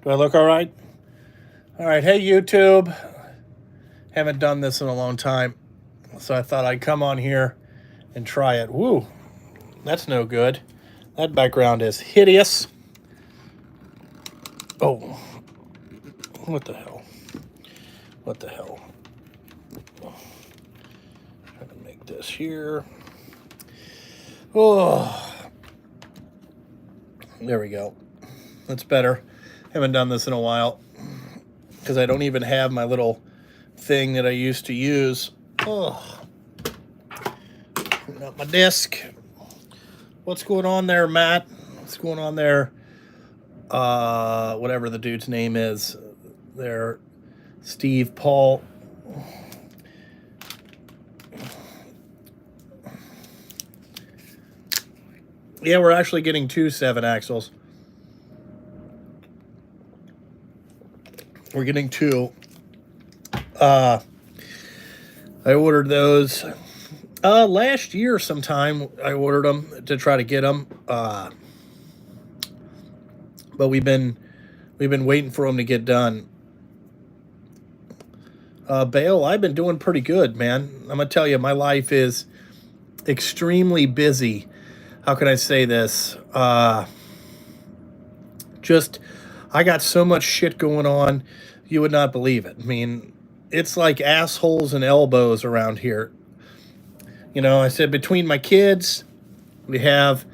Do I look all right? All right. Hey, YouTube. Haven't done this in a long time, so I thought I'd come on here and try it. Woo, that's no good. That background is hideous. Oh, what the hell? What the hell? Trying to make this here. Oh, there we go. That's better. Haven't done this in a while because I don't even have my little thing that I used to use. Oh, not my disc. What's going on there, Matt? What's going on there? Whatever the dude's name is there, Steve, Paul. Yeah, we're actually getting 2 7-axles. We're getting 2. I ordered those last year sometime. I ordered them to try to get them, but we've been waiting for them to get done. Bale, I've been doing pretty good, man. I'm gonna tell you, my life is extremely busy. How can I say this? Just, I got so much shit going on, you would not believe it. I mean, it's like assholes and elbows around here. You know, I said between my kids, we have,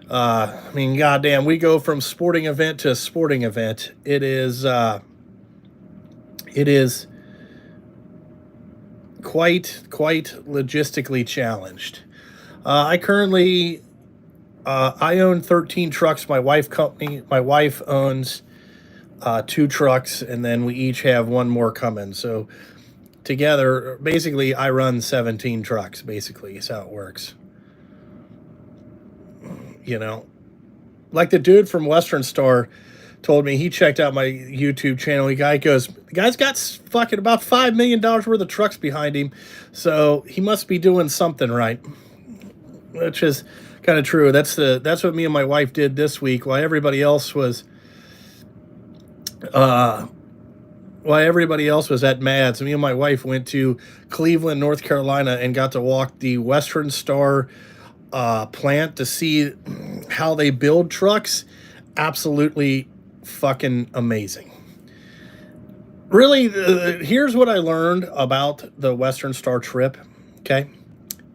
I mean, goddamn, we go from sporting event to sporting event. It is quite logistically challenged. I currently I own 13 trucks. My wife owns 2 trucks, and then we each have one more coming. So together, basically, I run 17 trucks. Basically, is how it works. You know, like the dude from Western Star told me, he checked out my YouTube channel. The guy goes, the guy's got fucking about $5 million worth of trucks behind him, so he must be doing something right, which is kind of true. That's what me and my wife did this week, while everybody else was at MADS. Me and my wife went to Cleveland, North Carolina, and got to walk the Western Star plant to see how they build trucks. Absolutely fucking amazing. Really, here's what I learned about the Western Star trip, okay,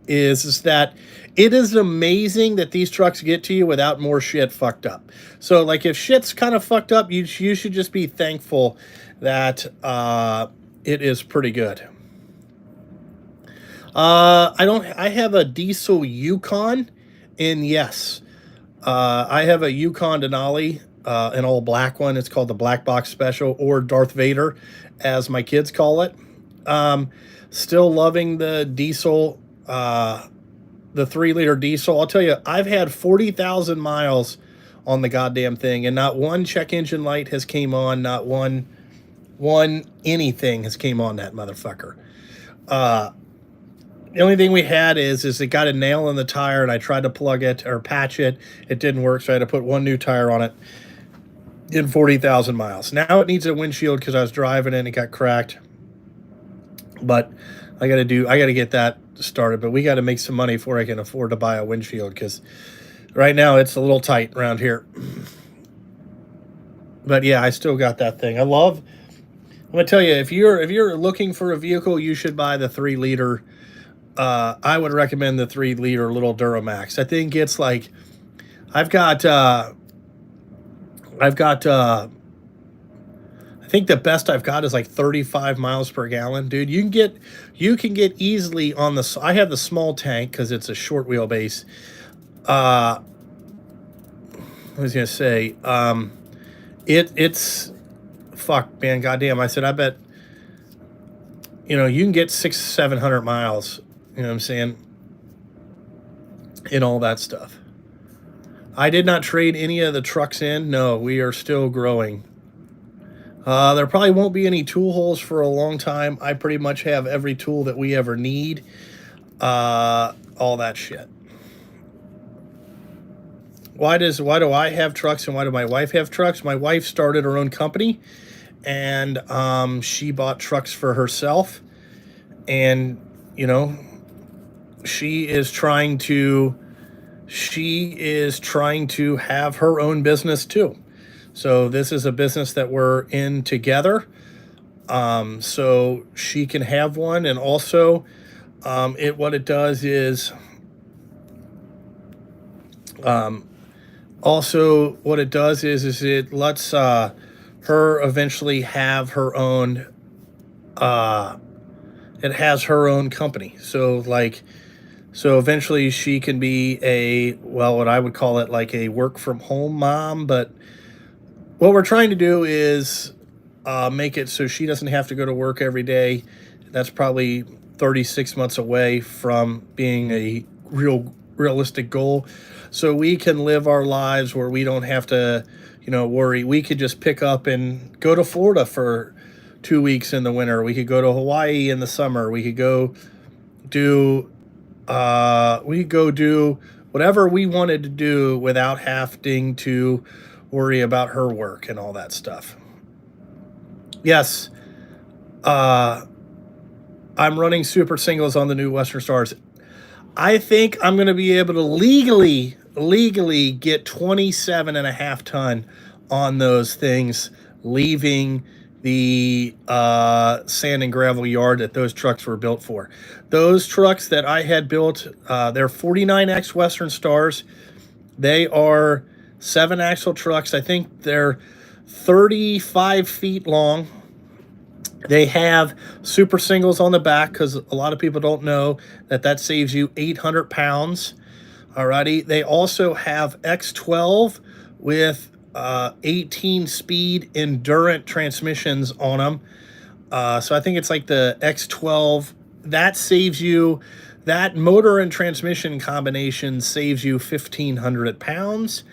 is that it is amazing that these trucks get to you without more shit fucked up. So, like, if shit's kind of fucked up, you should just be thankful that it is pretty good. I have a diesel Yukon, and yes, I have a Yukon Denali, an all black one. It's called the Black Box Special, or Darth Vader, as my kids call it. Still loving the diesel, the 3-liter diesel. I'll tell you, I've had 40,000 miles on the goddamn thing, and not one check engine light has came on. Not one anything has came on that motherfucker. The only thing we had is it got a nail in the tire, and I tried to plug it or patch it. It didn't work, so I had to put one new tire on it in 40,000 miles. Now it needs a windshield because I was driving and it got cracked. But I got to get that started. But we got to make some money before I can afford to buy a windshield, because right now it's a little tight around here. But yeah, I still got that thing. I'm gonna tell you, if you're looking for a vehicle, you should buy the 3-liter. I would recommend the 3-liter little Duramax. I think it's like, I think the best I've got is like 35 miles per gallon, dude. You can get easily on the. I have the small tank because it's a short wheelbase. I was gonna say, it's fuck, man, goddamn. I said, I bet, you can get 600-700 miles. You know what I'm saying? And all that stuff. I did not trade any of the trucks in. No, we are still growing. There probably won't be any tool holes for a long time. I pretty much have every tool that we ever need. All that shit. why do I have trucks and why do my wife have trucks? My wife started her own company, and she bought trucks for herself, and you know she is trying to have her own business too. So this is a business that we're in together. So she can have one, and also it what it does is also what it does is it lets her eventually have her own it has her own company. So like so eventually she can be a, well, what I would call it like a work from home mom. But what we're trying to do is make it so she doesn't have to go to work every day. That's probably 36 months away from being a realistic goal. So we can live our lives where we don't have to, worry. We could just pick up and go to Florida for 2 weeks in the winter. We could go to Hawaii in the summer. Do we could go do whatever we wanted to do without having to worry about her work and all that stuff. Yes, uh, I'm running super singles on the new Western Stars. I think I'm going to be able to legally get 27 and a half ton on those things, leaving the sand and gravel yard that those trucks were built for. Those trucks that I had built, they're 49X Western Stars. They are 7-axle trucks. I think they're 35 feet long. They have super singles on the back because a lot of people don't know that saves you 800 pounds. Alrighty. They also have X12 with 18 speed Endurant transmissions on them. So I think it's like the X12. That motor and transmission combination saves you 1,500 pounds.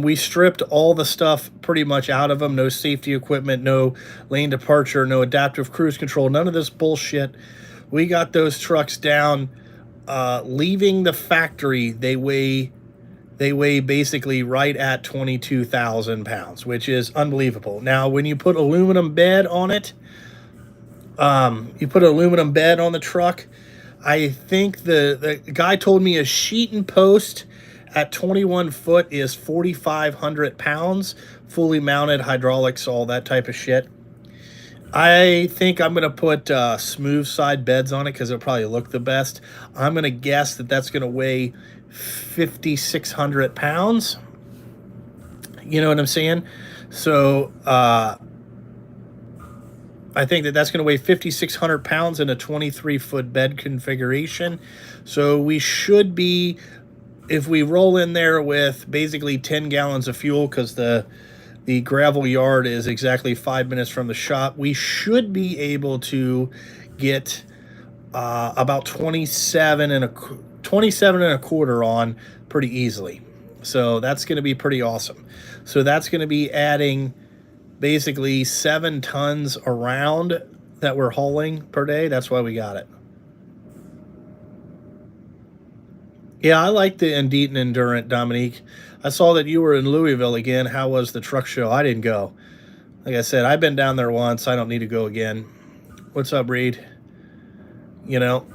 We stripped all the stuff pretty much out of them. No safety equipment, no lane departure, no adaptive cruise control, none of this bullshit. We got those trucks down. Leaving the factory, they weigh basically right at 22,000 pounds, which is unbelievable. Now, when you put aluminum bed on it, you put an aluminum bed on the truck. I think the guy told me a sheet and post at 21 foot is 4,500 pounds, fully mounted hydraulics, all that type of shit. I think I'm going to put smooth side beds on it because it'll probably look the best. I'm going to guess that that's going to weigh 5,600 pounds. You know what I'm saying? So I think that's going to weigh 5,600 pounds in a 23-foot bed configuration. So we should be, if we roll in there with basically 10 gallons of fuel, because the gravel yard is exactly 5 minutes from the shop, we should be able to get about 27 and a quarter on pretty easily. So that's going to be pretty awesome. So that's going to be adding basically 7 tons around that we're hauling per day. That's why we got it. Yeah, I like the Indeed Endurant, Dominique. I saw that you were in Louisville again. How was the truck show? I didn't go. Like I said, I've been down there once. I don't need to go again. What's up, Reed? You know.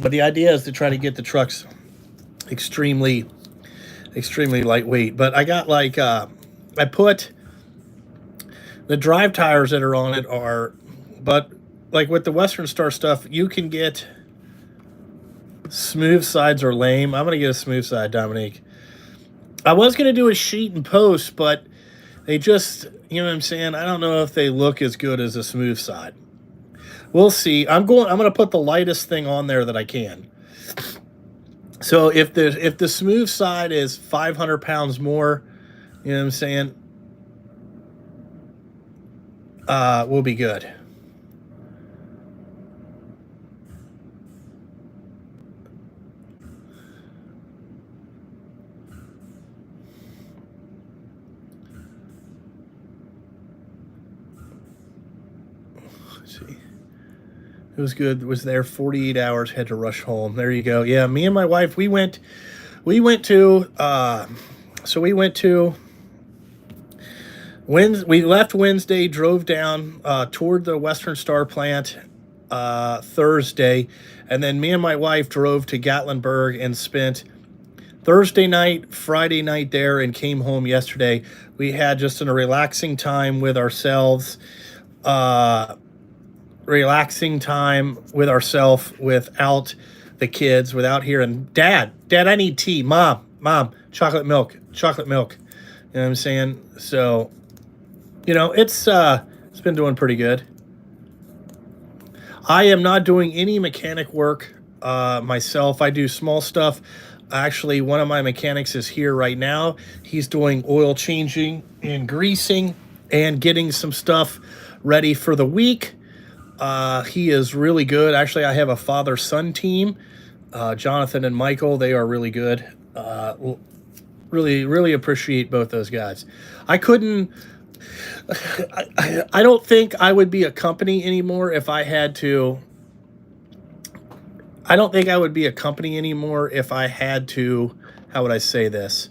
But the idea is to try to get the trucks extremely lightweight. But I got like, I put the drive tires that are on it are, but like with the Western Star stuff, you can get smooth sides or lame. I'm going to get a smooth side, Dominique. I was going to do a sheet and post, but they just, you know what I'm saying? I don't know if they look as good as a smooth side. We'll see. I'm going to put the lightest thing on there that I can. So if the smooth side is 500 pounds more, you know what I'm saying? We'll be good. Let's see. It was good. Was there 48 hours. Had to rush home. There you go. Yeah, me and my wife. We went to. So we went to. We left Wednesday. Drove down toward the Western Star plant Thursday, and then me and my wife drove to Gatlinburg and spent Thursday night, Friday night there, and came home yesterday. We had just a relaxing time with ourselves. Relaxing time with ourselves without the kids, without hearing, Dad, I need tea. Mom, chocolate milk. You know what I'm saying? So, it's been doing pretty good. I am not doing any mechanic work myself. I do small stuff. Actually, one of my mechanics is here right now. He's doing oil changing and greasing and getting some stuff ready for the week. He is really good. Actually, I have a father-son team. Jonathan and Michael, they are really good. Really appreciate both those guys. I don't think I would be a company anymore if I had to. I don't think I would be a company anymore if I had to, how would I say this?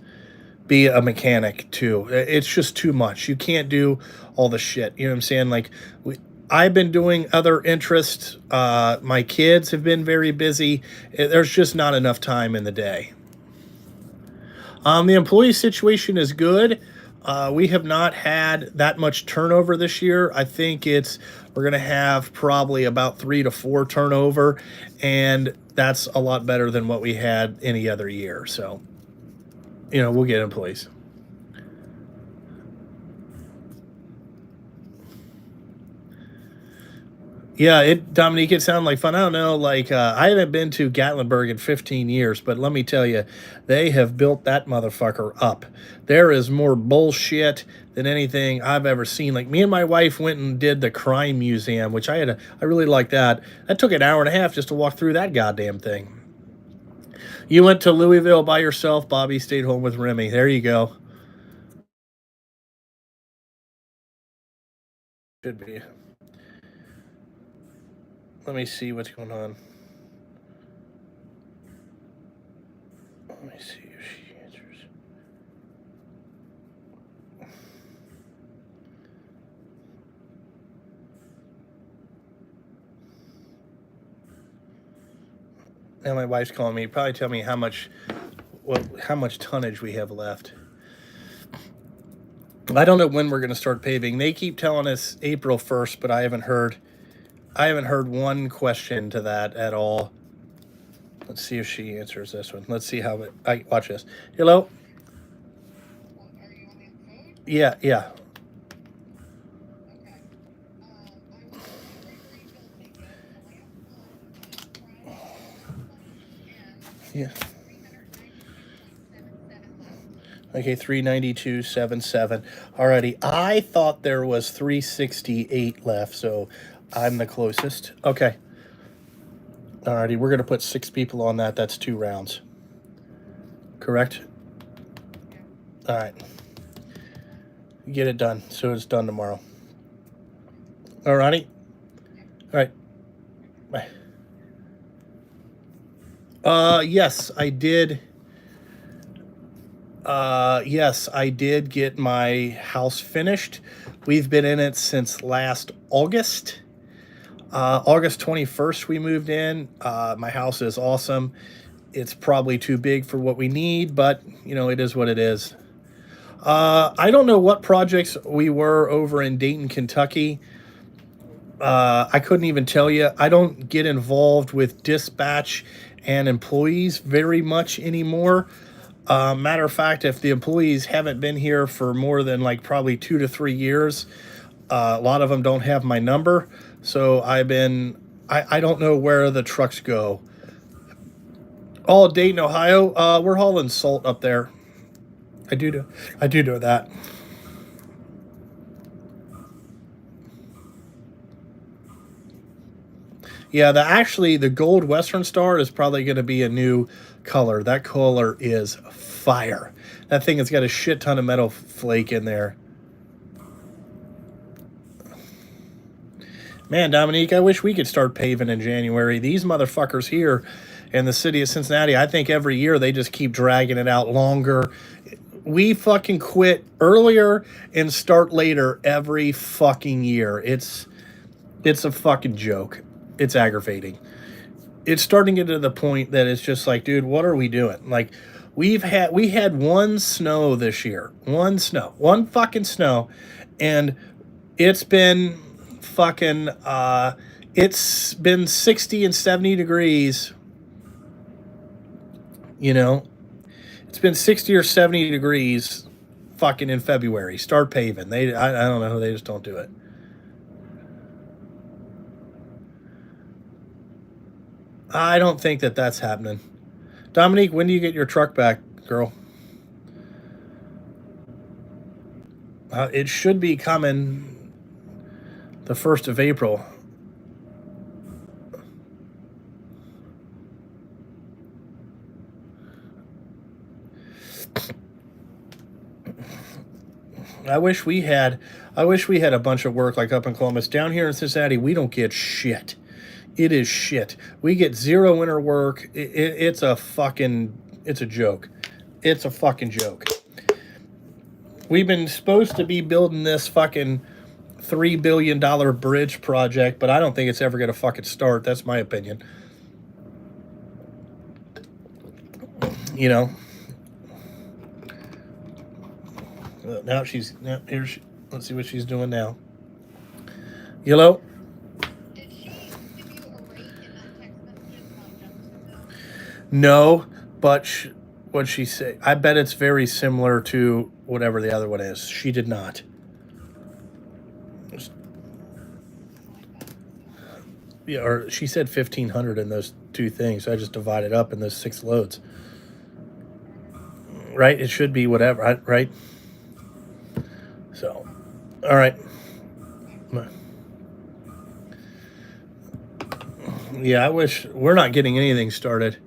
Be a mechanic too. It's just too much. You can't do all the shit. You know what I'm saying? Like, I've been doing other interests. My kids have been very busy. There's just not enough time in the day. The employee situation is good. We have not had that much turnover this year. I think we're going to have probably about 3 to 4 turnover, and that's a lot better than what we had any other year. So, we'll get employees. Yeah, Dominique, it sounded like fun. I don't know, like, I haven't been to Gatlinburg in 15 years, but let me tell you, they have built that motherfucker up. There is more bullshit than anything I've ever seen. Like, me and my wife went and did the crime museum, which I really liked that. That took an hour and a half just to walk through that goddamn thing. You went to Louisville by yourself. Bobby stayed home with Remy. There you go. Should be. Let me see what's going on. Let me see if she answers. Now my wife's calling me. Probably tell me how much tonnage we have left. I don't know when we're going to start paving. They keep telling us April 1st, but I haven't heard one question to that at all. Let's see if she answers this one. Let's see how I watch this. Hello? Are you on the phone? Yeah. Okay. I will refill ticket. The last one, Yeah. 392.77 left. Okay, 392.77. Alrighty. I thought there was 368 left, so I'm the closest. Okay. Alrighty, we're gonna put 6 people on that. That's 2 rounds. Correct? Alright. Get it done. So it's done tomorrow. Alrighty? Alright. Bye. Yes, I did. Yes, I did get my house finished. We've been in it since last August. August 21st, we moved in. My house is awesome. It's probably too big for what we need, but, it is what it is. I don't know what projects we were over in Dayton, Kentucky. I couldn't even tell you. I don't get involved with dispatch and employees very much anymore. Matter of fact, if the employees haven't been here for more than probably 2 to 3 years, a lot of them don't have my number. So I don't know where the trucks go. All Dayton, Ohio. We're hauling salt up there. I do know that. Yeah, the gold Western Star is probably going to be a new color. That color is fire. That thing has got a shit ton of metal flake in there. Man, Dominique, I wish we could start paving in January. These motherfuckers here in the city of Cincinnati, I think every year they just keep dragging it out longer. We fucking quit earlier and start later every fucking year. It's a fucking joke. It's aggravating. It's starting to get to the point that it's just like, dude, what are we doing? Like, we had one snow this year. One fucking snow, and it's been fucking it's been 60 and 70 degrees, you know. It's been 60 or 70 degrees fucking in February. Start paving. I don't know, they just don't do it. I don't think that that's happening. Dominique, when do you get your truck back, girl? It should be coming the 1st of April. I wish we had a bunch of work like up in Columbus. Down here in Cincinnati, we don't get shit. It is shit. We get zero winter work. It's a joke. It's a fucking joke. We've been supposed to be building this fucking $3 billion bridge project, but I don't think it's ever going to fucking start. That's my opinion. You know. Now let's see what she's doing now. Yellow. Did she give you a rate in that text messages about Jeffersonville? No, but what'd she say? I bet it's very similar to whatever the other one is. She did not. Yeah, or she said 1,500 in those two things. So I just divided up in those 6 loads. Right? It should be whatever, right? So, all right. Yeah, I wish we're not getting anything started.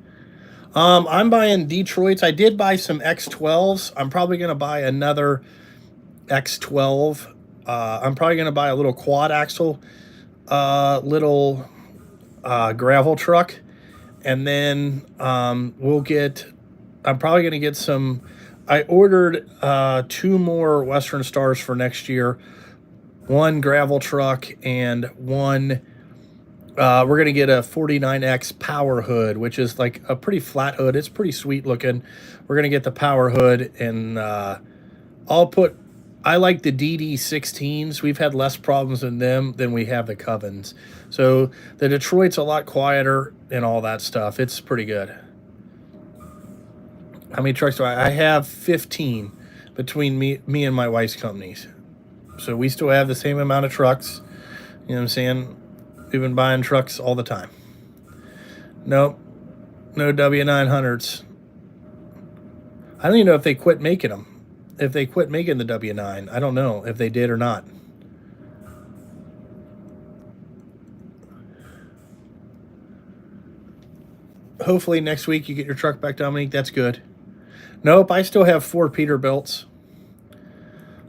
I'm buying Detroit's. I did buy some X12s. I'm probably going to buy another X12. I'm probably going to buy a little quad axle, little gravel truck. And then I'm probably going to get some. I ordered 2 more Western Stars for next year. 1 gravel truck and 1. We're going to get a 49X power hood, which is like a pretty flat hood. It's pretty sweet looking. We're going to get the power hood, and I like the DD16s. We've had less problems in them than we have the Covens. So the Detroit's a lot quieter and all that stuff. It's pretty good. How many trucks do I have? 15 between me and my wife's companies. So we still have the same amount of trucks. You know what I'm saying? We've been buying trucks all the time. Nope. No W900s. I don't even know if they quit making them. If they quit making the W9. I don't know if they did or not. Hopefully next week you get your truck back, Dominique. That's good. Nope, I still have 4 Peterbilts.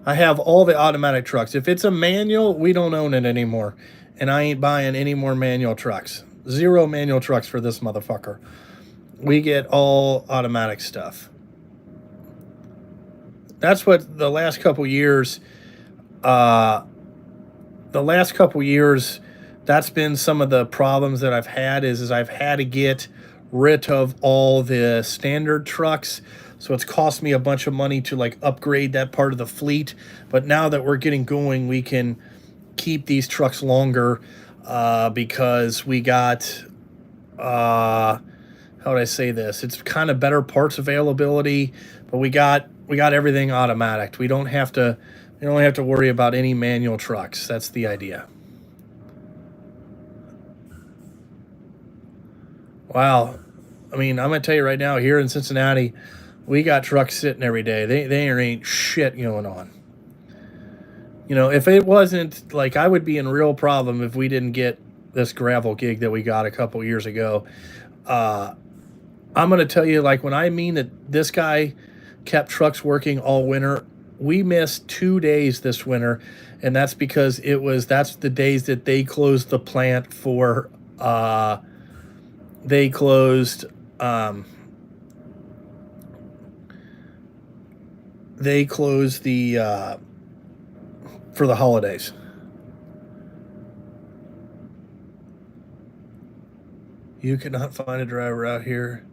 I have all the automatic trucks. If it's a manual, we don't own it anymore. And I ain't buying any more manual trucks. 0 manual trucks for this motherfucker. We get all automatic stuff. That's what the last couple years, that's been some of the problems that I've had is I've had to get rid of all the standard trucks. So it's cost me a bunch of money to like upgrade that part of the fleet. But now that we're getting going, we can keep these trucks longer because we got, how would I say this? It's kind of better parts availability, but we got everything automatic. We don't have to worry about any manual trucks. That's the idea. Wow. I mean, I'm going to tell you right now, here in Cincinnati, we got trucks sitting every day. There ain't shit going on. You know, if it wasn't, like, I would be in real problem if we didn't get this gravel gig that we got a couple years ago. I'm going to tell you, like, when I mean that this guy kept trucks working all winter, we missed 2 days this winter, and that's because that's the days that they closed the plant for. They closed. They closed the for the holidays. You cannot find a driver out here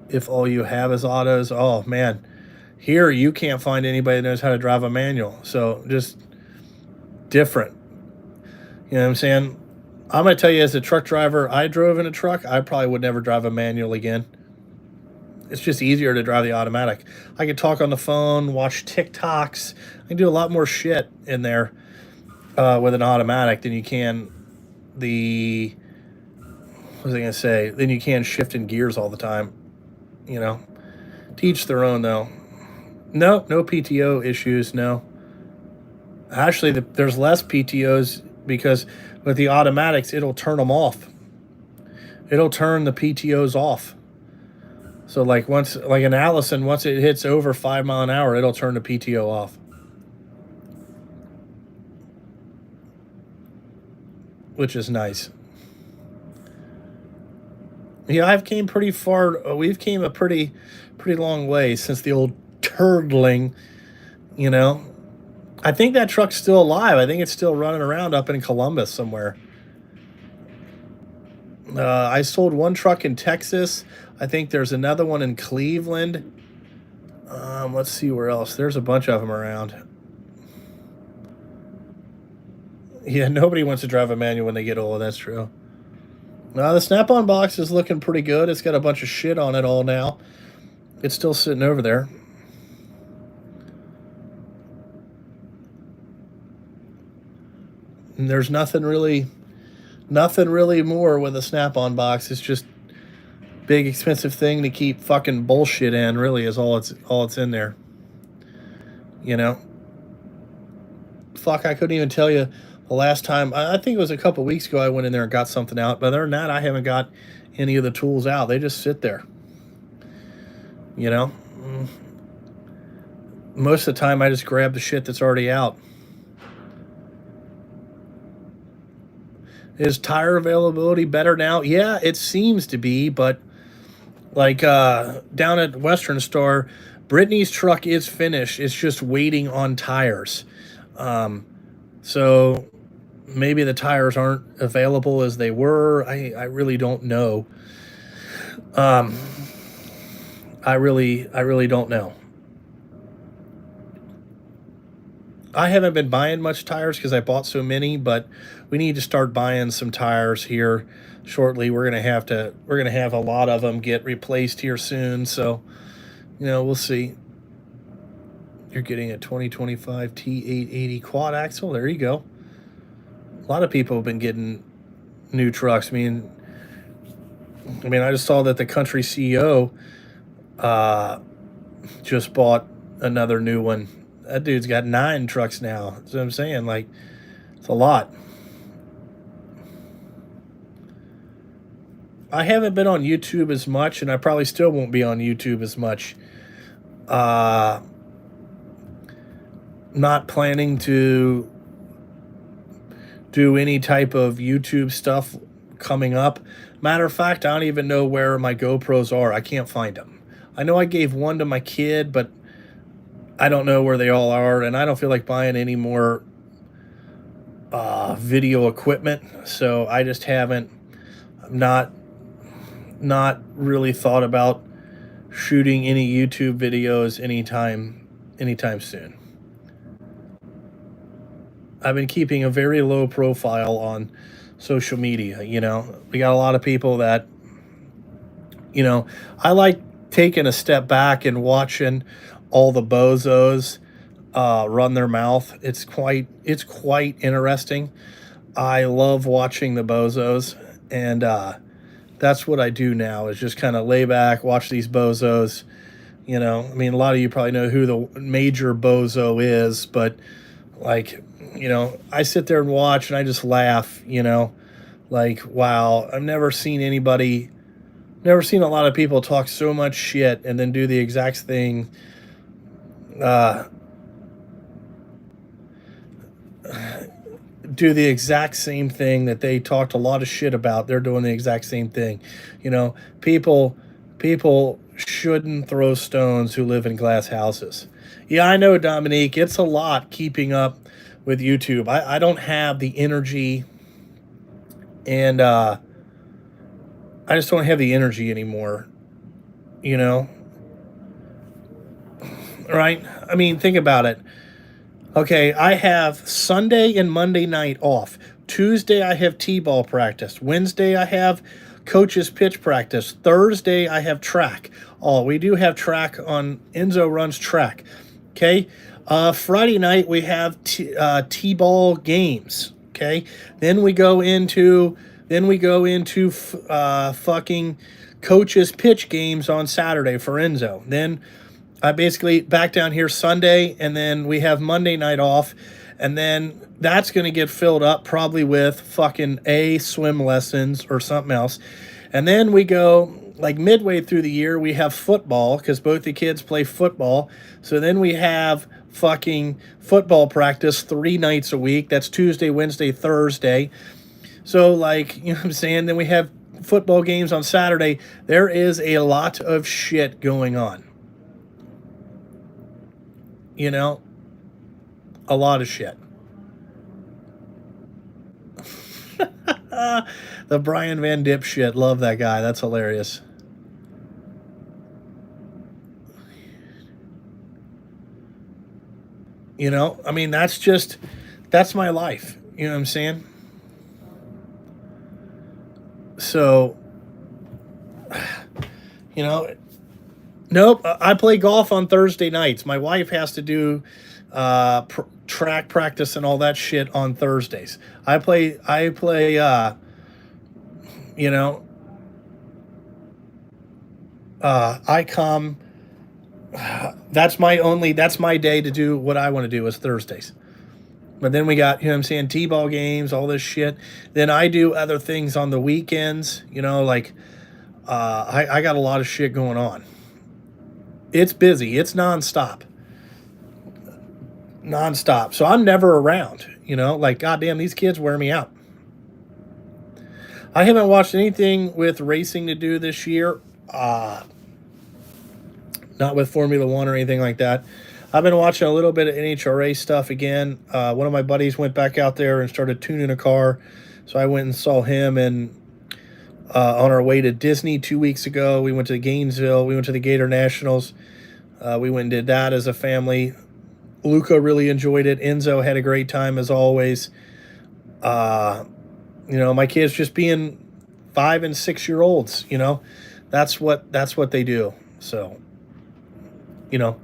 if all you have is autos. Oh man, here you can't find anybody that knows how to drive a manual. So just different. You know what I'm saying? I'm going to tell you, as a truck driver, I drove in a truck. I probably would never drive a manual again. It's just easier to drive the automatic. I can talk on the phone, watch TikToks. I can do a lot more shit in there with an automatic than you can the, what was I going to say? Than you can shifting gears all the time. You know, to each their own, though. No PTO issues, no. Actually, there's less PTOs because with the automatics, it'll turn them off. It'll turn the PTOs off. So like an Allison, once it hits over 5 mile an hour, it'll turn the PTO off. Which is nice. Yeah, I've came pretty far. We've came a pretty long way since the old turdling, you know. I think that truck's still alive. I think it's still running around up in Columbus somewhere. I sold one truck in Texas. I think there's another one in Cleveland. Let's see where else. There's a bunch of them around. Yeah, nobody wants to drive a manual when they get old. That's true. The Snap-on box is looking pretty good. It's got a bunch of shit on it all now. It's still sitting over there. And there's nothing really more with a Snap-on box. It's just big expensive thing to keep fucking bullshit in, really, is all it's in there. You know? Fuck, I couldn't even tell you the last time. I think it was a couple weeks ago I went in there and got something out. But other than that, I haven't got any of the tools out. They just sit there. You know? Most of the time I just grab the shit that's already out. Is tire availability better now? Yeah, it seems to be, but like down at Western Star, Brittany's truck is finished. It's just waiting on tires. So maybe the tires aren't available as they were. I really don't know. I really don't know. I haven't been buying much tires because I bought so many, but we need to start buying some tires here shortly. We're gonna have a lot of them get replaced here soon. So, you know, we'll see. You're getting a 2025 T880 quad axle. There you go. A lot of people have been getting new trucks. I mean, I just saw that the Country CEO just bought another new one. That dude's got 9 trucks now. That's what I'm saying. Like, it's a lot. I haven't been on YouTube as much, and I probably still won't be on YouTube as much. Not planning to do any type of YouTube stuff coming up. Matter of fact, I don't even know where my GoPros are. I can't find them. I know I gave one to my kid, but I don't know where they all are, and I don't feel like buying any more video equipment. So I just haven't not really thought about shooting any YouTube videos anytime soon. I've been keeping a very low profile on social media. You know, we got a lot of people that, you know, I like taking a step back and watching all the bozos run their mouth. It's quite interesting. I love watching the bozos, and that's what I do now, is just kind of lay back, watch these bozos. You know, I mean, a lot of you probably know who the major bozo is, but like, you know, I sit there and watch and I just laugh, you know, like, wow, I've never seen a lot of people talk so much shit and then do the exact thing. do the exact same thing that they talked a lot of shit about. They're doing the exact same thing. You know, people shouldn't throw stones who live in glass houses. Yeah, I know, Dominique. It's a lot keeping up with YouTube. I don't have the energy, and I just don't have the energy anymore. You know, right? I mean, think about it. Okay, I have Sunday and Monday night off. Tuesday, I have T-ball practice. Wednesday, I have coach's pitch practice. Thursday, I have track. Oh, we do have track on Enzo runs track. Okay. Friday night, we have T-ball games. Okay. Then we go into fucking coach's pitch games on Saturday for Enzo. Then I basically back down here Sunday, and then we have Monday night off, and then that's going to get filled up probably with fucking swim lessons or something else. And then we go like midway through the year, we have football because both the kids play football. So then we have fucking football practice 3 nights a week. That's Tuesday, Wednesday, Thursday. So like, you know what I'm saying? Then we have football games on Saturday. There is a lot of shit going on. You know, a lot of shit. The Brian Van Dip shit. Love that guy. That's hilarious. You know, I mean, that's my life. You know what I'm saying? So, you know, nope. I play golf on Thursday nights. My wife has to do track practice and all that shit on Thursdays. I play. You know, I come. That's my day to do what I want to do is Thursdays. But then we got, you know what I'm saying, T-ball games, all this shit. Then I do other things on the weekends. You know, like I got a lot of shit going on. It's busy. It's nonstop. So I'm never around, you know, like, goddamn, these kids wear me out. I haven't watched anything with racing to do this year. Not with Formula One or anything like that. I've been watching a little bit of NHRA stuff again. One of my buddies went back out there and started tuning a car. So I went and saw him, and on our way to Disney 2 weeks ago, we went to Gainesville. We went to the Gator Nationals. We went and did that as a family. Luca really enjoyed it. Enzo had a great time as always. You know, my kids just being 5 and 6 year olds, you know, that's what they do. So, you know,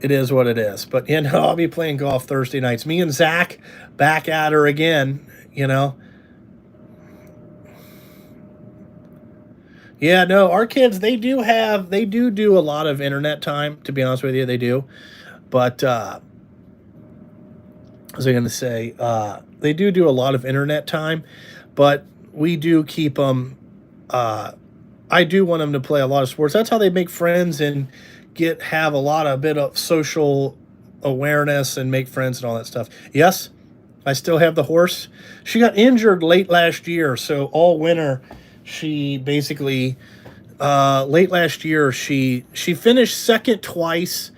it is what it is. But, you know, I'll be playing golf Thursday nights. Me and Zach back at her again, you know. Yeah, no, our kids, they do do a lot of internet time, to be honest with you, they do. But, what was I going to say? They do a lot of internet time, but we do keep them, I do want them to play a lot of sports. That's how they make friends and have a bit of social awareness and make friends and all that stuff. Yes, I still have the horse. She got injured late last year, so all winter she basically late last year she finished second twice.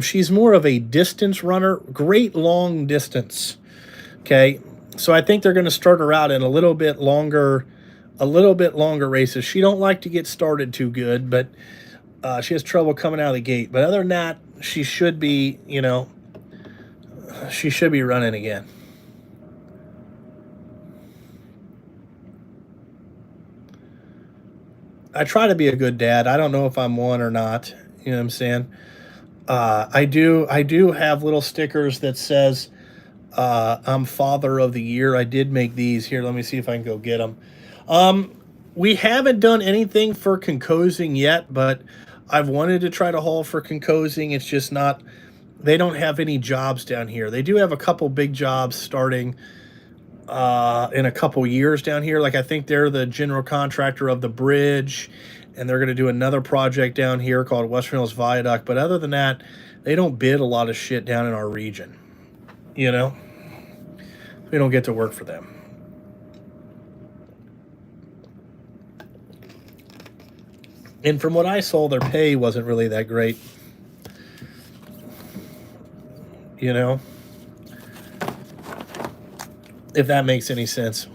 She's more of a distance runner, great long distance. Okay, so I think they're going to start her out in a little bit longer races. She don't like to get started too good, but she has trouble coming out of the gate. But other than that, she should be, you know, she should be running again. I try to be a good dad. I don't know if I'm one or not. You know what I'm saying? I do have little stickers that says I'm Father of the Year. I did make these. Here, let me see if I can go get them. We haven't done anything for Concosing yet, but I've wanted to try to haul for Concosing. It's just not, they don't have any jobs down here. They do have a couple big jobs starting in a couple years down here. Like, I think they're the general contractor of the bridge, and they're going to do another project down here called Western Hills Viaduct. But other than that, they don't bid a lot of shit down in our region, you know? we don't get to work for them. And from what I saw, their pay wasn't really that great. You know? If that makes any sense.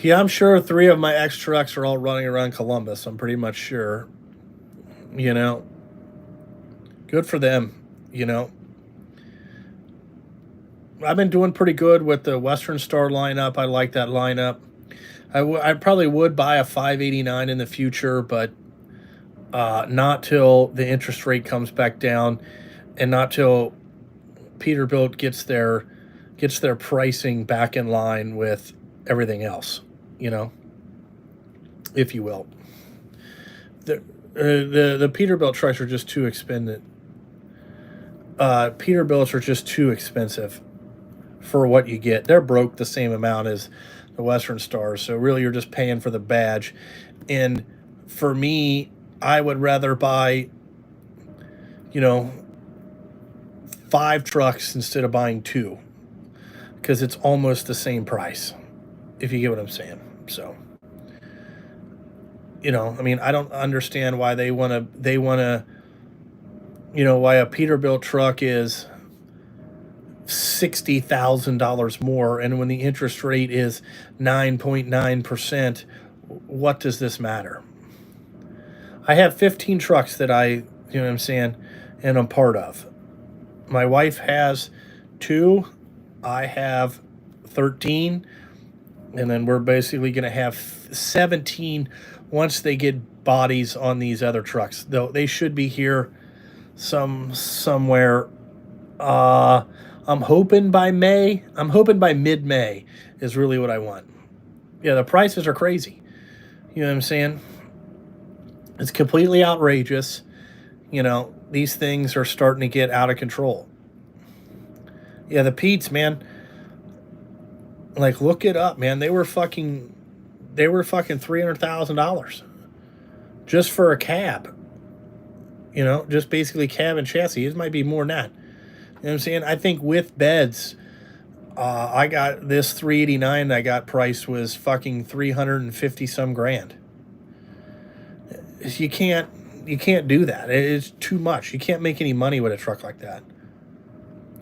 Yeah, I'm sure 3 of my X trucks are all running around Columbus. I'm pretty much sure. You know? Good for them, you know? I've been doing pretty good with the Western Star lineup. I like that lineup. I probably would buy a 589 in the future, but not till the interest rate comes back down, and not till Peterbilt gets their pricing back in line with everything else, you know, if you will. The Peterbilt trucks are just too expensive. Peterbilts are just too expensive for what you get. They're broke the same amount as the Western Stars, so really you're just paying for the badge. And for me, I would rather buy, you know, 5 trucks instead of buying 2, because it's almost the same price, if you get what I'm saying. So, you know, I mean, I don't understand why they want to, you know, why a Peterbilt truck is $60,000 more, and when the interest rate is 9.9%, what does this matter? I have 15 trucks that you know what I'm saying, and I'm part of. My wife has 2, I have 13, and then we're basically going to have 17 once they get bodies on these other trucks. Though they should be here somewhere. I'm hoping by May. I'm hoping by mid-May is really what I want. Yeah, the prices are crazy. You know what I'm saying? It's completely outrageous. You know, these things are starting to get out of control. Yeah, the Pete's, man. Like, look it up, man. They were fucking $300,000 just for a cab. You know, just basically cab and chassis. It might be more than that. You know what I'm saying? I think with beds, I got this 389 I got priced was fucking 350 some grand. You can't do that. It's too much. You can't make any money with a truck like that.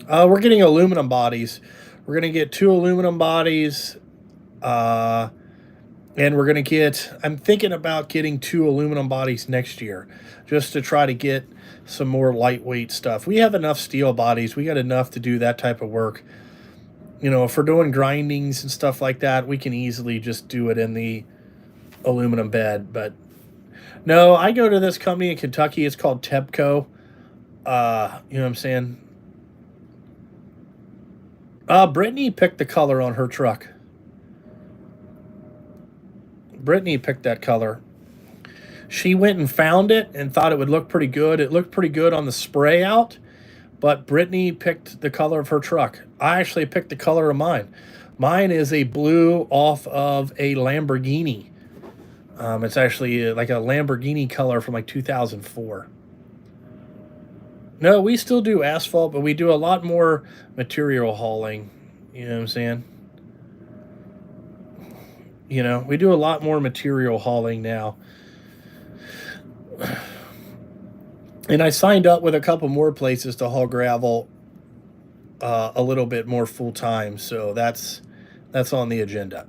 We're getting aluminum bodies. We're gonna get 2 aluminum bodies, and we're gonna get. I'm thinking about getting 2 aluminum bodies next year, just to try to get some more lightweight stuff. We have enough steel bodies. We got enough to do that type of work. You know, if we're doing grindings and stuff like that, we can easily just do it in the aluminum bed. But no, I go to this company in Kentucky. It's called Tepco. You know what I'm saying? Brittany picked the color on her truck. Brittany picked that color. She went and found it and thought it would look pretty good. It looked pretty good on the spray out, but Brittany picked the color of her truck. I actually picked the color of mine. Mine is a blue off of a Lamborghini. It's actually like a Lamborghini color from like 2004. No, we still do asphalt, but we do a lot more material hauling. You know what I'm saying? You know, we do a lot more material hauling now. And I signed up with a couple more places to haul gravel a little bit more full time. So that's on the agenda,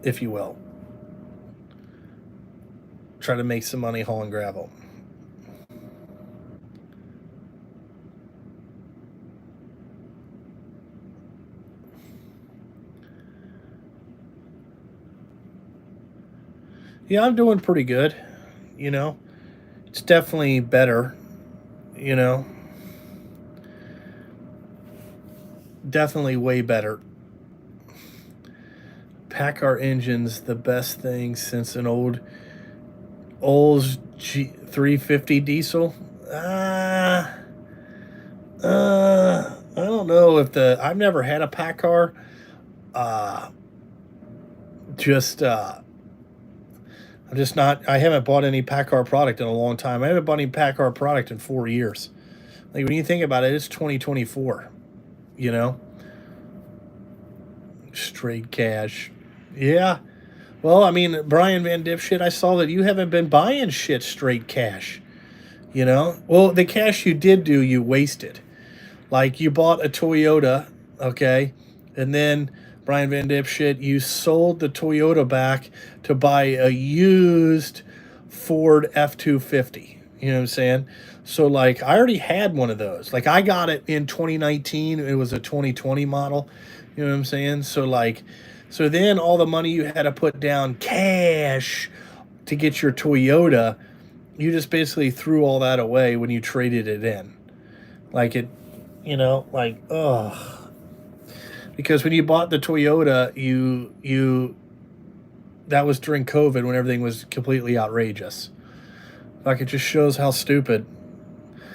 if you will. Try to make some money hauling gravel. Yeah, I'm doing pretty good. You know, it's definitely better. You know, definitely way better. PACCAR engine's the best thing since an old G350 diesel. I don't know if I've never had a PACCAR. Just I'm just not. I haven't bought any PACCAR product in a long time. I haven't bought any PACCAR product in 4 years. Like when you think about it, it's 2024. You know, straight cash. Yeah. Well, I mean, Brian Van Dipshit, I saw that you haven't been buying shit straight cash. You know, well, the cash you did do, you wasted. Like you bought a Toyota, okay, and then Brian Van Dipshit, you sold the Toyota back to buy a used Ford F-250. You know what I'm saying? So like I already had one of those. Like I got it in 2019. It was a 2020 model. You know what I'm saying? So like, so then all the money you had to put down cash to get your Toyota, you just basically threw all that away when you traded it in. Like it, you know, like, ugh. Because when you bought the Toyota, that was during COVID when everything was completely outrageous. Like it just shows how stupid.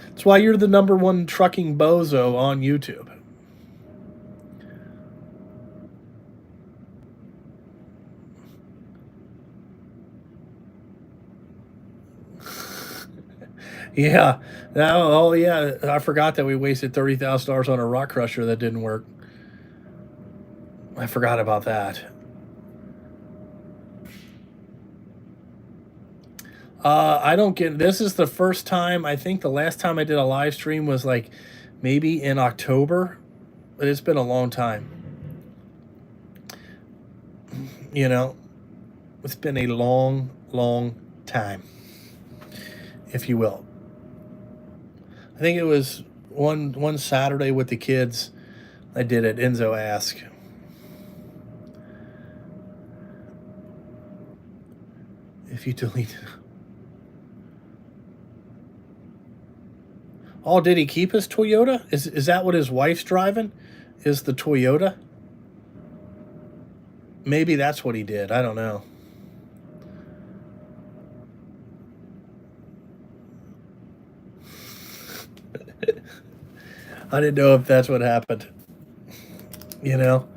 That's why you're the #1 trucking bozo on YouTube. Yeah. Oh, yeah. I forgot that we wasted $30,000 on a rock crusher that didn't work. I forgot about that. I don't get. This is the first time. I think the last time I did a live stream was like maybe in October, but it's been a long time. You know, it's been a long, long time, if you will. I think it was one Saturday with the kids. I did it. Enzo Ask. If you delete. Oh, did he keep his Toyota? Is that what his wife's driving? Is the Toyota? Maybe that's what he did. I don't know. I didn't know if that's what happened. You know?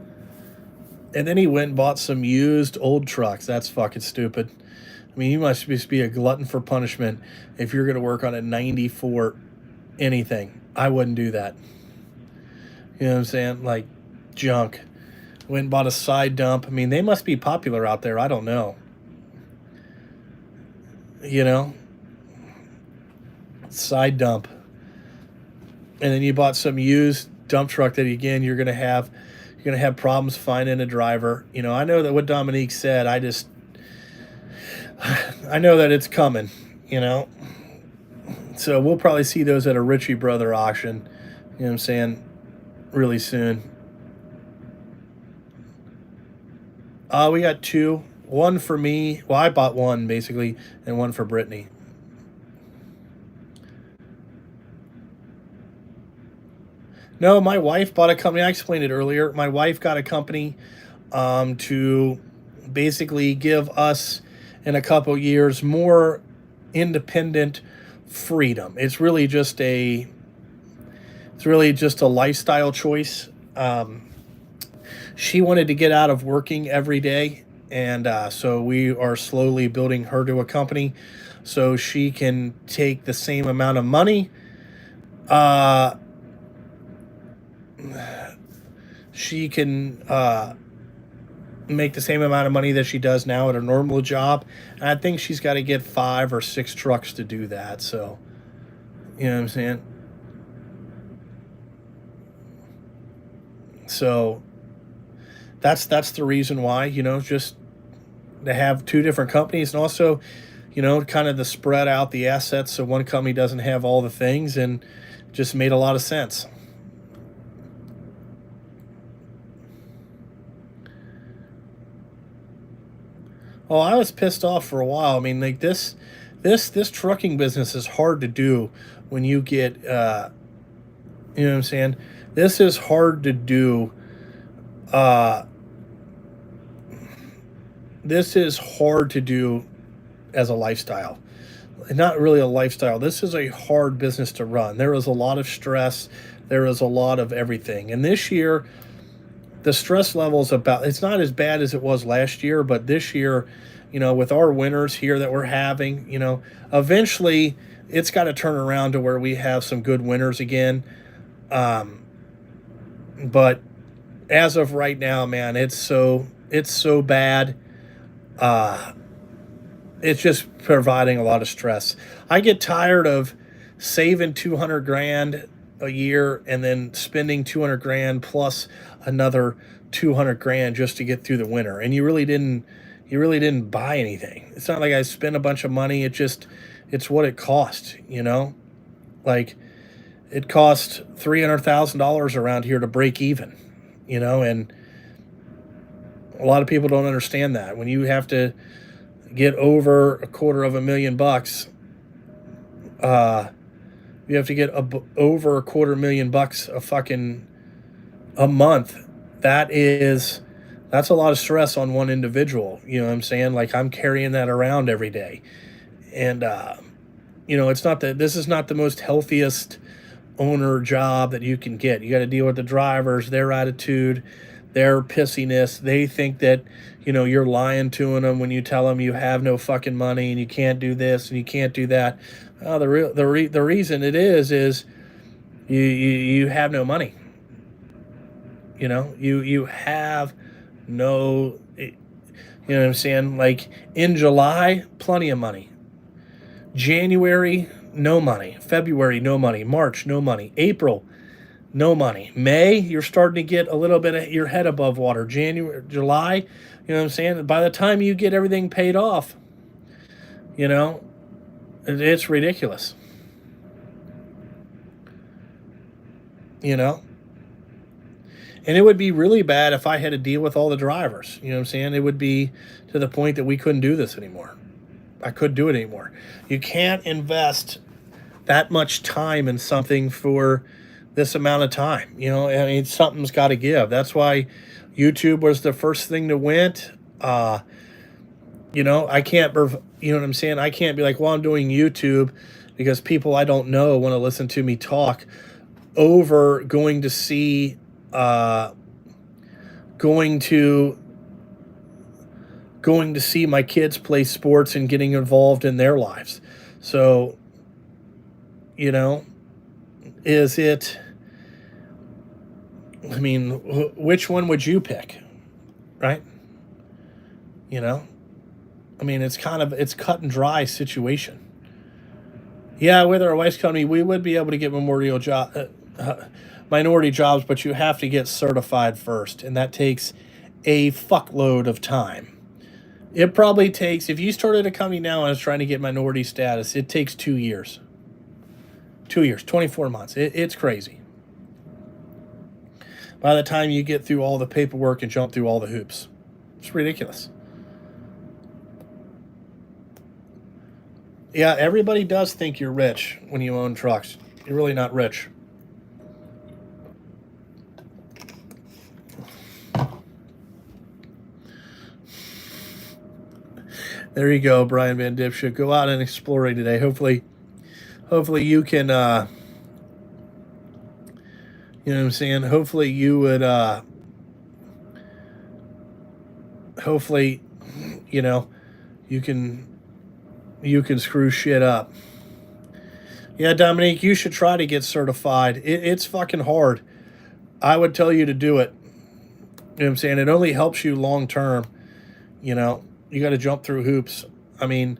And then he went and bought some used old trucks. That's fucking stupid. I mean, you must just be a glutton for punishment if you're going to work on a 94 anything. I wouldn't do that. You know what I'm saying? Like junk. Went and bought a side dump. I mean, they must be popular out there. I don't know. You know? Side dump. And then you bought some used dump truck that again you're gonna have problems finding a driver. You know, I know that what Dominique said, I know that it's coming, you know. So we'll probably see those at a Ritchie Brother auction, you know what I'm saying, really soon. We got two. One for me. Well, I bought one basically, and one for Brittany. No, my wife bought a company. I explained it earlier. My wife got a company to basically give us in a couple years more independent freedom. It's really just a lifestyle choice. She wanted to get out of working every day, and so we are slowly building her to a company so she can take the same amount of money. She can make the same amount of money that she does now at a normal job. And I think she's got to get 5 or 6 trucks to do that. So, you know what I'm saying? So that's the reason why, you know, just to have 2 different companies, and also, you know, kind of to spread out the assets so one company doesn't have all the things, and just made a lot of sense. Oh, I was pissed off for a while. I mean, like this trucking business is hard to do when you get, you know what I'm saying? This is hard to do. This is hard to do as a lifestyle. Not really a lifestyle. This is a hard business to run. There is a lot of stress. There is a lot of everything. And this year, the stress level is it's not as bad as it was last year, but this year, with our winters here that we're having, eventually it's got to turn around to where we have some good winters again. But as of right now, man, it's so bad. It's just providing a lot of stress. I get tired of saving 200 grand a year and then spending 200 grand plus another 200 grand just to get through the winter. And you really didn't buy anything. It's not like I spent a bunch of money. It's what it cost. Like it cost $300,000 around here to break even, and a lot of people don't understand that. When you have to get over $250,000, you have to get over $250,000 a month. That's a lot of stress on one individual. You know what I'm saying? Like I'm carrying that around every day, and this is not the most healthiest owner job that you can get. You got to deal with the drivers, their attitude, their pissiness. They think that you're lying to them when you tell them you have no fucking money and you can't do this and you can't do that. The reason it is you have no money. You have no. You know what I'm saying? Like in July, plenty of money. January, no money. February, no money. March, no money. April, no money. May, you're starting to get a little bit of your head above water. July, you know what I'm saying? By the time you get everything paid off, it's ridiculous. And it would be really bad if I had to deal with all the drivers. You know what I'm saying? It would be to the point that we couldn't do this anymore. I couldn't do it anymore. You can't invest that much time in something for this amount of time. I mean, something's got to give. That's why YouTube was the first thing that went. I can't, you know what I'm saying? I can't be like, well, I'm doing YouTube because people I don't know want to listen to me talk over going to see, going to see my kids play sports and getting involved in their lives. So, is it, I mean, which one would you pick? Right? I mean, it's cut and dry situation. Yeah, with our wife's company, we would be able to get minority jobs, but you have to get certified first, and that takes a fuckload of time. It probably takes, if you started a company now and was trying to get minority status, it takes 2 years. 2 years, 24 months. It's crazy. By the time you get through all the paperwork and jump through all the hoops, it's ridiculous. Yeah, everybody does think you're rich when you own trucks. You're really not rich. There you go, Brian Van Dipshit. Go out and explore today. Hopefully you can, you know what I'm saying? Hopefully you would, hopefully, you can screw shit up. Yeah, Dominique, you should try to get certified. It's fucking hard. I would tell you to do it. You know what I'm saying? It only helps you long term. You got to jump through hoops. I mean,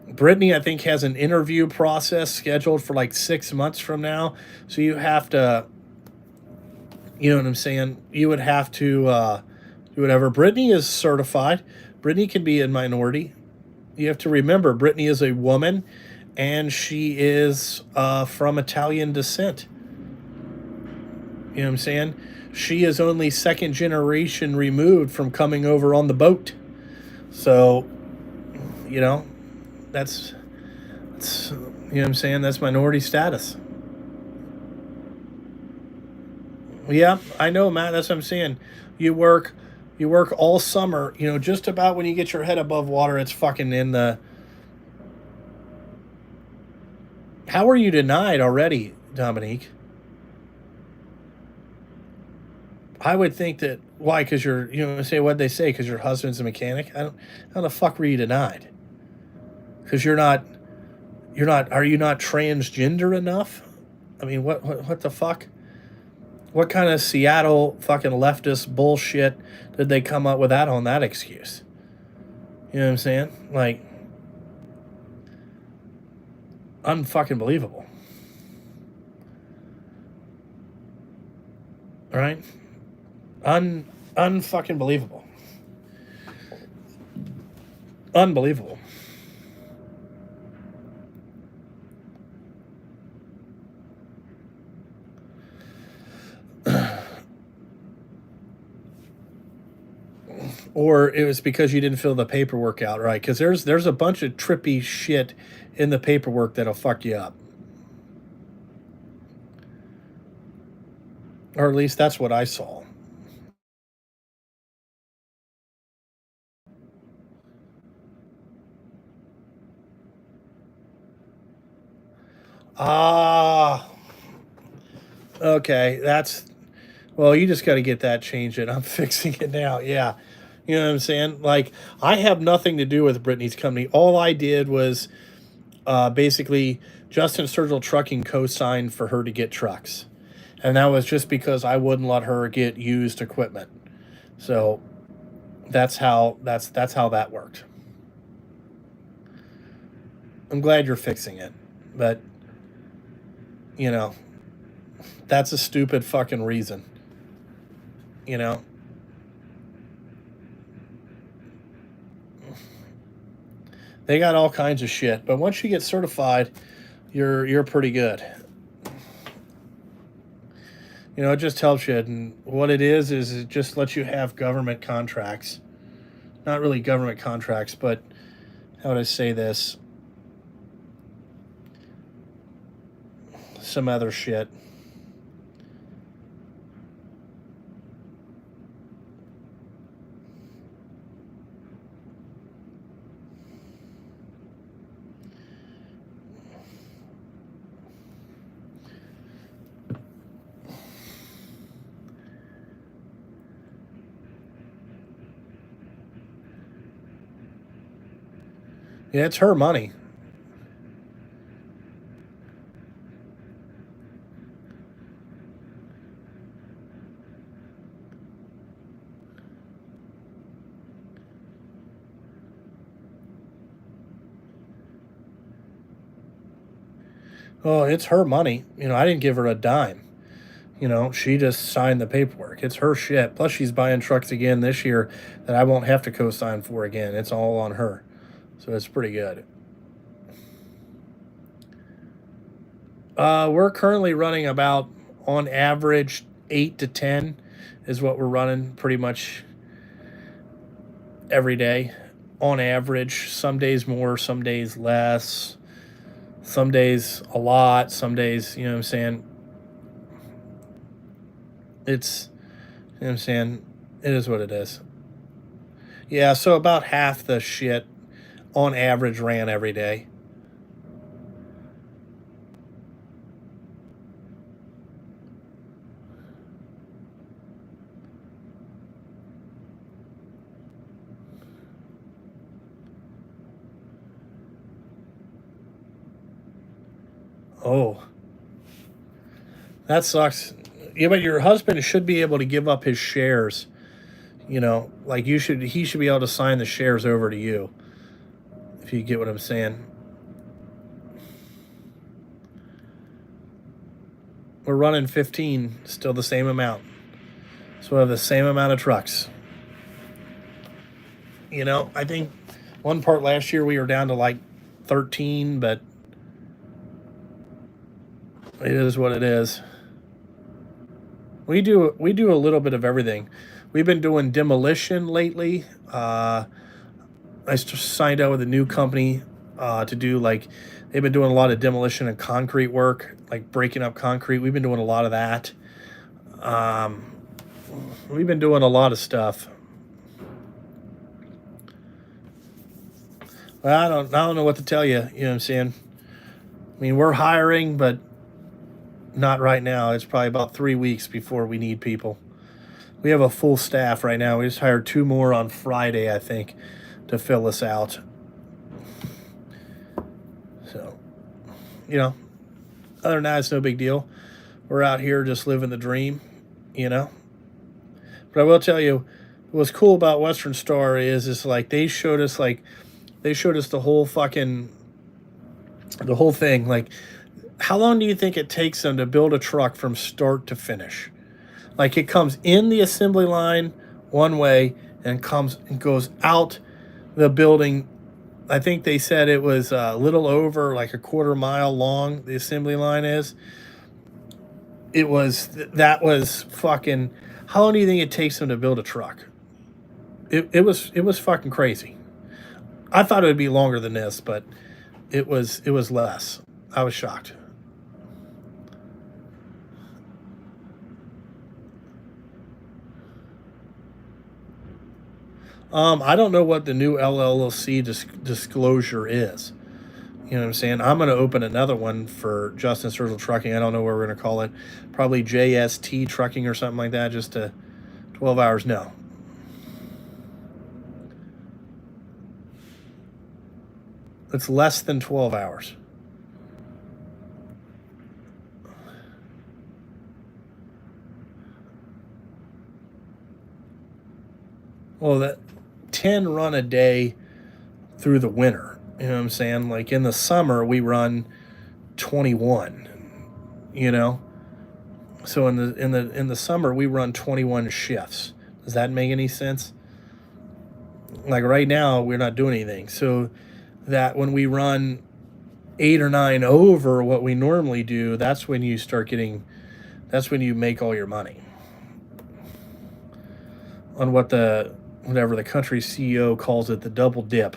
Brittany, I think, has an interview process scheduled for like 6 months from now. So you have to, you know what I'm saying? You would have to do whatever. Brittany is certified. Brittany can be a minority. You have to remember, Brittany is a woman, and she is from Italian descent. You know what I'm saying? She is only second generation removed from coming over on the boat. So, that's you know what I'm saying? That's minority status. Yeah, I know, Matt. That's what I'm saying. You work all summer. Just about when you get your head above water, it's fucking in the. How are you denied already, Dominique? I would think that Why? Because you're, you know, say what they say, because your husband's a mechanic. I don't. How the fuck were you denied? Because you're not. You're not. Are you not transgender enough? I mean, what the fuck? What kind of Seattle fucking leftist bullshit did they come up with that on that excuse? You know what I'm saying? Like, unfucking believable. All right? Unfucking believable. Unbelievable. Or it was because you didn't fill the paperwork out right. Because there's a bunch of trippy shit in the paperwork that'll fuck you up. Or at least that's what I saw. Ah, okay. Well, you just got to get that changed, and I'm fixing it now. Yeah. You know what I'm saying? Like, I have nothing to do with Brittany's company. All I did was basically Justin Sturgill Trucking co-signed for her to get trucks. And that was just because I wouldn't let her get used equipment. So that's how that worked. I'm glad you're fixing it. But you know, that's a stupid fucking reason. You know, they got all kinds of shit, but once you get certified, you're pretty good. You know, it just helps you. And what it is it just lets you have government contracts. Not really government contracts, but how would I say this? Some other shit. Yeah, it's her money. Oh, it's her money. You know, I didn't give her a dime. You know, she just signed the paperwork. It's her shit. Plus, she's buying trucks again this year that I won't have to co-sign for again. It's all on her. So it's pretty good. We're currently running about, on average, 8 to 10 is what we're running pretty much every day. On average, some days more, some days less. Some days a lot, some days, you know what I'm saying? It's, you know what I'm saying? It is what it is. Yeah, so about half the shit on average ran every day. Oh, that sucks. Yeah, but your husband should be able to give up his shares. You know, like he should be able to sign the shares over to you. If you get what I'm saying. We're running 15, still the same amount. So we have the same amount of trucks. You know, I think one part last year we were down to like 13, but it is what it is. We do a little bit of everything. We've been doing demolition lately. I signed out with a new company to do like they've been doing a lot of demolition and concrete work, like breaking up concrete. We've been doing a lot of that. Um, we've been doing a lot of stuff. Well, I don't know what to tell you. You know what I'm saying? I mean, we're hiring, but not right now. It's probably about 3 weeks before we need people. We have a full staff right now. We just hired 2 more on Friday, I think, to fill us out. So, you know, other than that, it's no big deal. We're out here just living the dream, you know. But I will tell you, what's cool about Western Star is like they showed us the whole thing. Like, how long do you think it takes them to build a truck from start to finish? Like, it comes in the assembly line one way and goes out the building. I think they said it was a little over like a quarter mile long. The assembly line is. That was fucking. How long do you think it takes them to build a truck? It was fucking crazy. I thought it would be longer than this, but it was less. I was shocked. I don't know what the new LLC disclosure is. You know what I'm saying? I'm going to open another one for Justin Sturgill Trucking. I don't know what we're going to call it. Probably JST Trucking or something like that. Just to 12 hours. No. It's less than 12 hours. Well, that 10 run a day through the winter. You know what I'm saying? Like in the summer, we run 21. You know, so in the summer we run 21 shifts. Does that make any sense? Like right now, we're not doing anything. So that when we run 8 or 9 over what we normally do, that's when you start getting. That's when you make all your money on whatever the country CEO calls it, the double dip,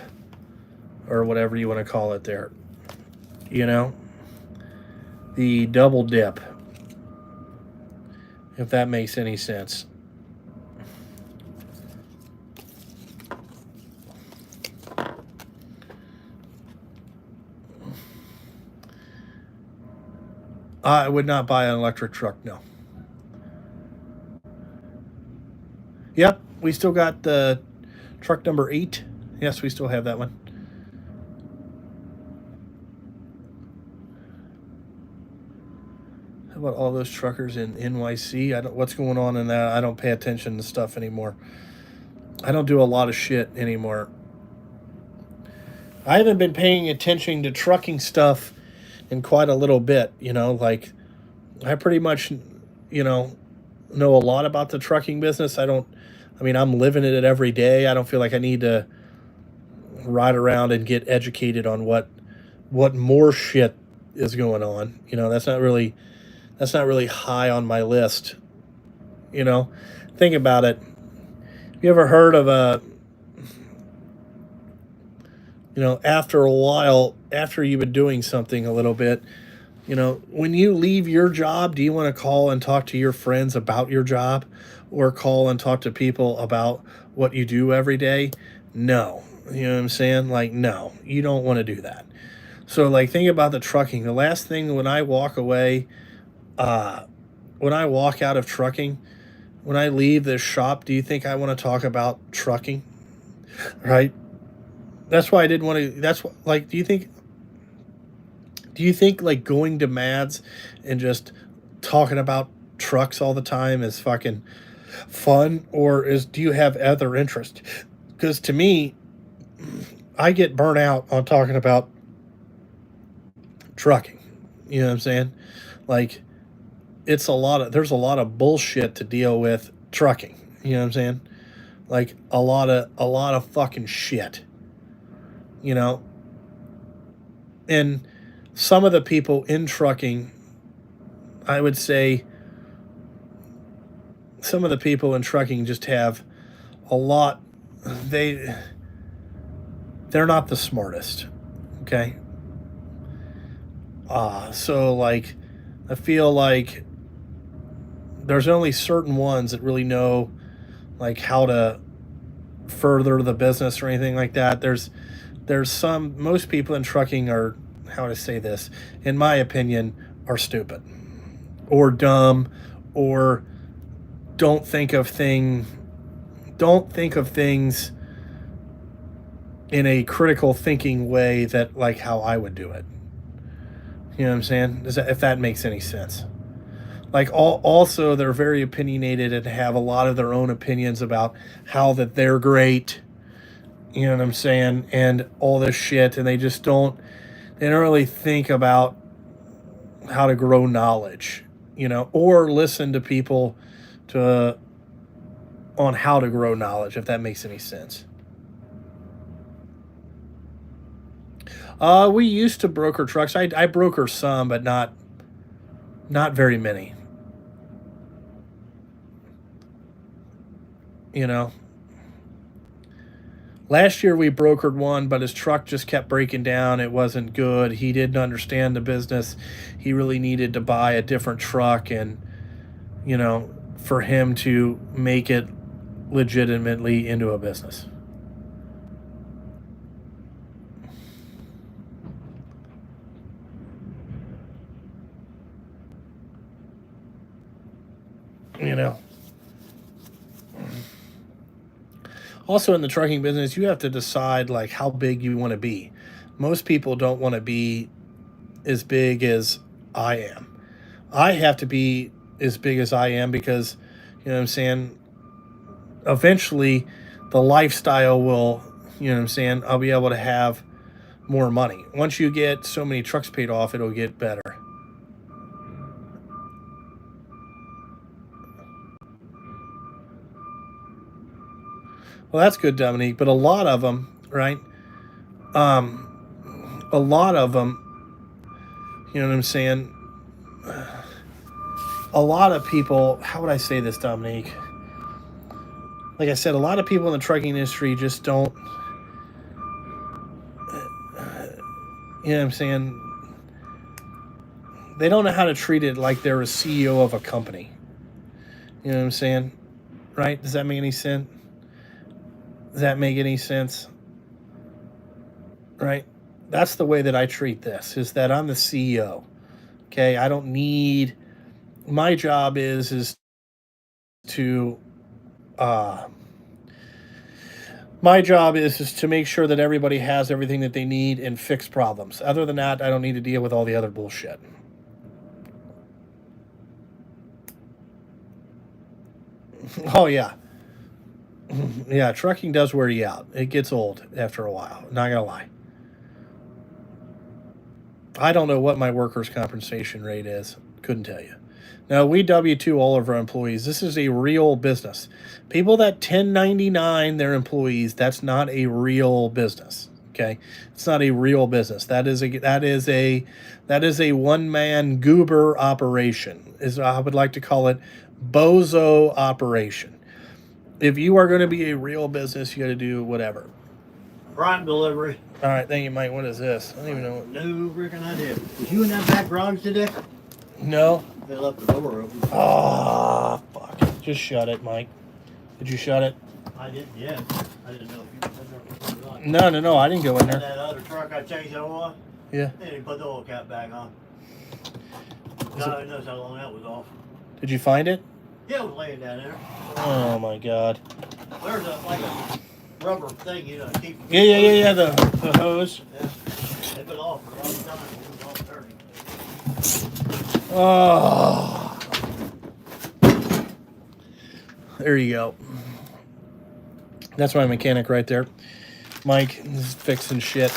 or whatever you want to call it there. You know? The double dip. If that makes any sense. I would not buy an electric truck, no. Yep, we still got the truck number 8. Yes, we still have that one. How about all those truckers in NYC? What's going on in that? I don't pay attention to stuff anymore. I don't do a lot of shit anymore. I haven't been paying attention to trucking stuff in quite a little bit, you know, like I pretty much, you know a lot about the trucking business. I'm living it every day. I don't feel like I need to ride around and get educated on what more shit is going on. You know, that's not really high on my list. You know, think about it. You ever heard of after a while, after you've been doing something a little bit, when you leave your job, do you want to call and talk to your friends about your job, or call and talk to people about what you do every day? No. You know what I'm saying? Like, no, you don't want to do that. So, like, think about the trucking. The last thing when I walk away, when I walk out of trucking, when I leave this shop, do you think I want to talk about trucking? Right? That's why I didn't want to. That's what, like, do you think like going to Mads and just talking about trucks all the time is fucking fun, or do you have other interest? Because to me, I get burnt out on talking about trucking. You know what I'm saying? Like, there's a lot of bullshit to deal with trucking. You know what I'm saying? Like a lot of fucking shit. You know? And some of the people in trucking, I would say some of the people in trucking just have a lot, they're not the smartest. Okay? So like, I feel like there's only certain ones that really know like how to further the business or anything like that. There's most people in trucking are, how to say this, in my opinion, are stupid or dumb or don't think of things in a critical thinking way that like how I would do it. You know what I'm saying? If that makes any sense. Like also they're very opinionated and have a lot of their own opinions about how that they're great. You know what I'm saying? And all this shit, and they don't really think about how to grow knowledge, or listen to people to on how to grow knowledge, if that makes any sense. We used to broker trucks. I broker some, but not very many. You know, last year we brokered one, but his truck just kept breaking down. It wasn't good. He didn't understand the business. He really needed to buy a different truck, and for him to make it legitimately into a business. Also, in the trucking business, you have to decide like how big you want to be. Most people don't want to be as big as I am. I have to be as big as I am because, what I'm saying, eventually the lifestyle will, what I'm saying, I'll be able to have more money. Once you get so many trucks paid off, it'll get better. Well, that's good, Dominique. But a lot of them, right? A lot of them, you know what I'm saying? A lot of people, how would I say this, Dominique? Like I said, a lot of people in the trucking industry just don't, you know what I'm saying? They don't know how to treat it like they're a CEO of a company. You know what I'm saying? Right? Does that make any sense? Does that make any sense? Right? That's the way that I treat this, is that I'm the CEO. Okay? I don't need, my job is to, my job is to make sure that everybody has everything that they need and fix problems. Other than that, I don't need to deal with all the other bullshit. Oh, yeah. Yeah, trucking does wear you out. It gets old after a while. Not going to lie. I don't know what my workers' compensation rate is. Couldn't tell you. Now, we W-2 all of our employees. This is a real business. People that 1099 their employees, that's not a real business. Okay? It's not a real business. That is a one-man goober operation. Is I would like to call it bozo operation. If you are going to be a real business, you got to do whatever. Prime delivery. All right, thank you, Mike. What is this? I don't even know. No freaking idea. Was you in that back garage today? No. They left the door open. Oh, fuck. Just shut it, Mike. Did you shut it? I didn't yet. I didn't know if you were in there. No. I didn't go in And there. that other truck I changed the oil on, Yeah. they didn't put the oil cap back on. God knows how long that was off. Did you find it? Yeah, it was laying down there. Oh, my God. There's a rubber thing, to keep. Yeah. The hose. Yeah. They've been off for a long time. It was off 30. Oh. There you go. That's my mechanic right there. Mike is fixing shit.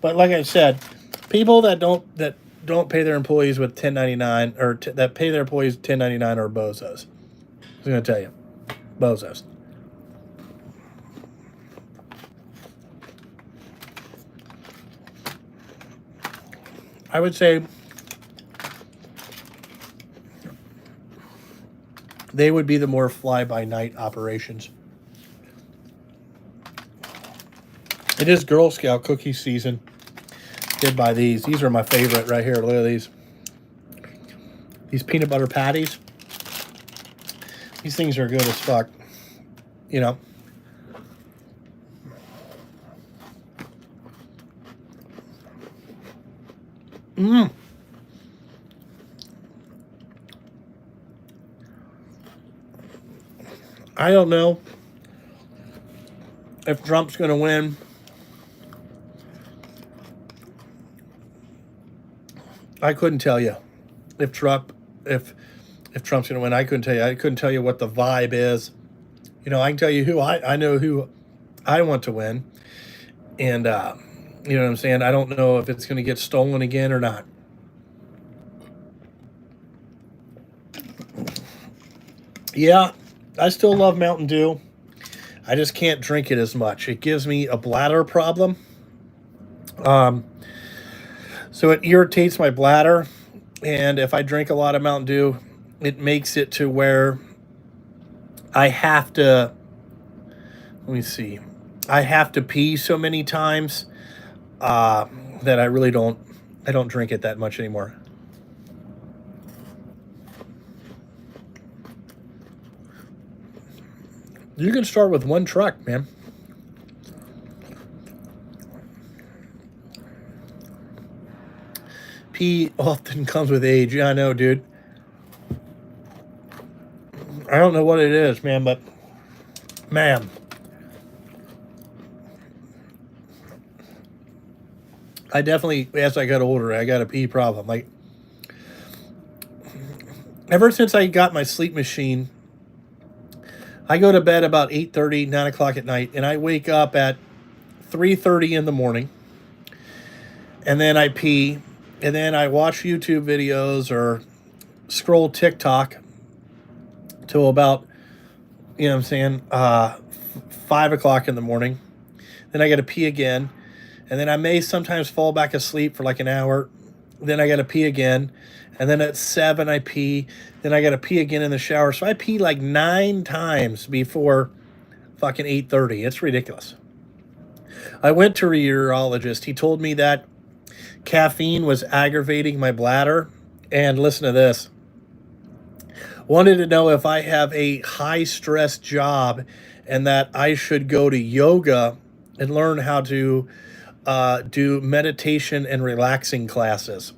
But like I said, people that don't pay their employees with 1099 or that pay their employees 1099 are bozos. I was going to tell you. Bozos. I would say they would be the more fly-by-night operations. It is Girl Scout cookie season. Did buy these. These are my favorite right here. Look at these. These peanut butter patties. These things are good as fuck. I don't know if Trump's going to win. I couldn't tell you if Trump's going to win. I couldn't tell you. I couldn't tell you what the vibe is. You know, I can tell you who I know who I want to win, and you know what I'm saying. I don't know if it's going to get stolen again or not. Yeah, I still love Mountain Dew. I just can't drink it as much. It gives me a bladder problem. So it irritates my bladder. And if I drink a lot of Mountain Dew, it makes it to where I have to, let me see, I have to pee so many times that I really don't drink it that much anymore. You can start with one truck, man. Pee often comes with age. Yeah, I know, dude. I don't know what it is, man, but man. I definitely, as I got older, I got a pee problem. Like, ever since I got my sleep machine, I go to bed about 8:30, 9 o'clock at night, and I wake up at 3:30 in the morning, and then I pee, and then I watch YouTube videos or scroll TikTok till about, you know what I'm saying, 5 o'clock in the morning. Then I got to pee again, and then I may sometimes fall back asleep for like an hour. Then I got to pee again, and then at 7 I pee. Then I got to pee again in the shower. So I pee like 9 times before fucking 8:30. It's ridiculous. I went to a urologist. He told me that caffeine was aggravating my bladder. And listen to this. Wanted to know if I have a high stress job and that I should go to yoga and learn how to do meditation and relaxing classes.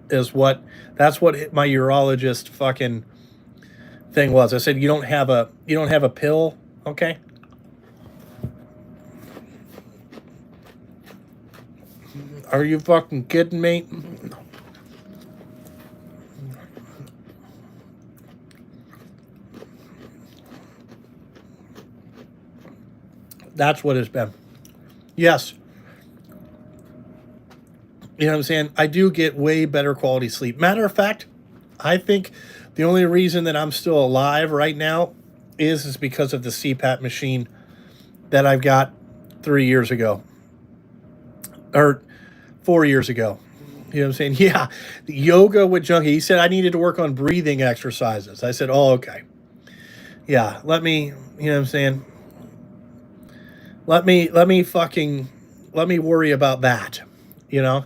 That's what my urologist fucking thing was. I said, you don't have a pill, okay? Are you fucking kidding me? That's what it's been. Yes. You know what I'm saying? I do get way better quality sleep. Matter of fact, I think the only reason that I'm still alive right now is because of the CPAP machine that I've got 3 years ago. Or 4 years ago. You know what I'm saying? Yeah. Yoga with Junkie. He said I needed to work on breathing exercises. I said, oh, okay. Yeah, let me, you know what I'm saying? Let me worry about that, you know?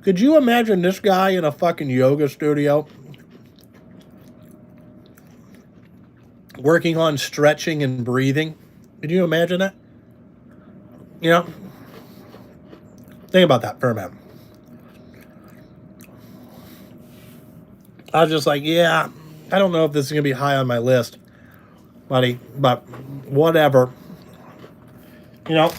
Could you imagine this guy in a fucking yoga studio working on stretching and breathing? Could you imagine that? You know? Think about that for a minute. I was just like, yeah, I don't know if this is going to be high on my list, buddy, but whatever. You know?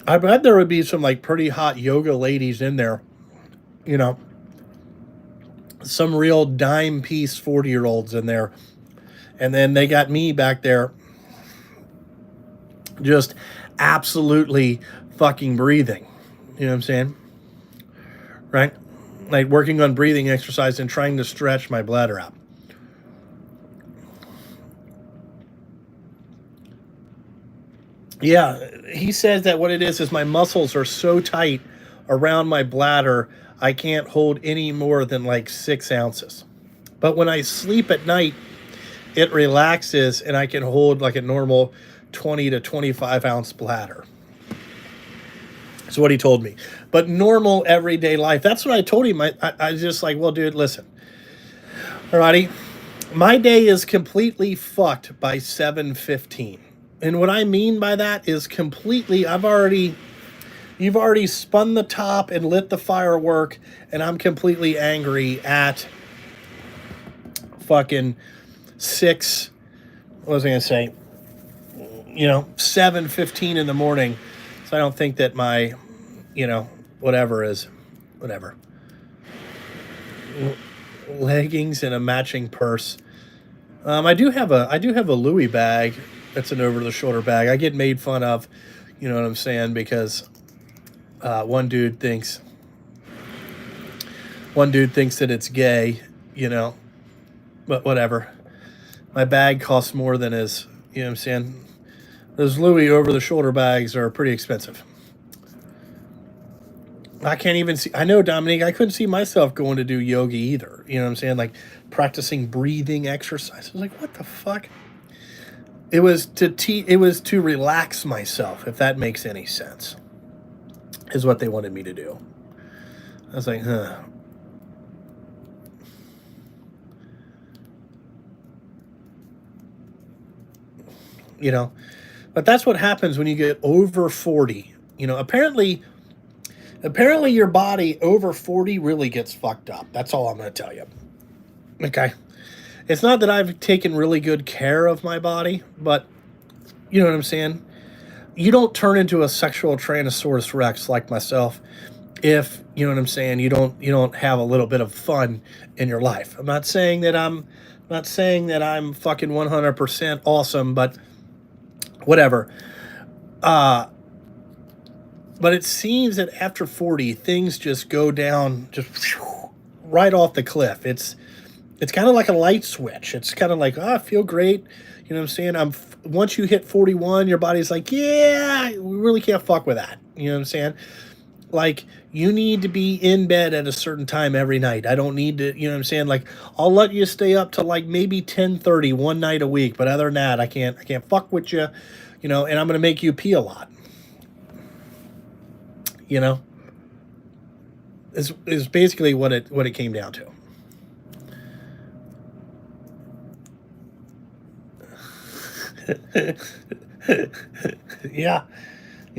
I bet there would be some like pretty hot yoga ladies in there, you know, some real dime piece 40-year-olds in there. And then they got me back there just absolutely fucking breathing. You know what I'm saying? Right? Like working on breathing exercise and trying to stretch my bladder out. Yeah, he says that what it is my muscles are so tight around my bladder, I can't hold any more than like 6 ounces. But when I sleep at night, it relaxes and I can hold like a normal 20 to 25 ounce bladder. That's what he told me. But normal everyday life, that's what I told him. I was just like, well, dude, listen. Alrighty, my day is completely fucked by 7:15. And what I mean by that is completely, I've already You've already spun the top and lit the firework, and I'm completely angry at fucking 6. What was I gonna say? 7:15 in the morning. So I don't think that my, whatever. Leggings and a matching purse. I do have a Louis bag. That's an over the shoulder bag. I get made fun of, you know what I'm saying, because one dude thinks that it's gay, but whatever. My bag costs more than his, you know what I'm saying? Those Louis over the shoulder bags are pretty expensive. I can't even see. I know, Dominique, I couldn't see myself going to do yoga either. You know what I'm saying? Like practicing breathing exercises. I was like, what the fuck? It was to relax myself, if that makes any sense, is what they wanted me to do. I was like, huh. But that's what happens when you get over 40. Apparently your body over 40 really gets fucked up. That's all I'm going to tell you. Okay. It's not that I've taken really good care of my body, but you know what I'm saying? You don't turn into a sexual Tyrannosaurus Rex like myself if, you know what I'm saying, you don't have a little bit of fun in your life. I'm not saying that I'm fucking 100% awesome, but whatever. But it seems that after 40, things just go down, just right off the cliff. It's kind of like a light switch. It's kind of like, I feel great. You know what I'm saying? Once you hit 41, your body's like, yeah, we really can't fuck with that. You know what I'm saying? Like, you need to be in bed at a certain time every night. I don't need to, you know what I'm saying? Like, I'll let you stay up to like maybe 10:30 one night a week, but other than that, I can't fuck with you, and I'm going to make you pee a lot. Is basically what it came down to. Yeah,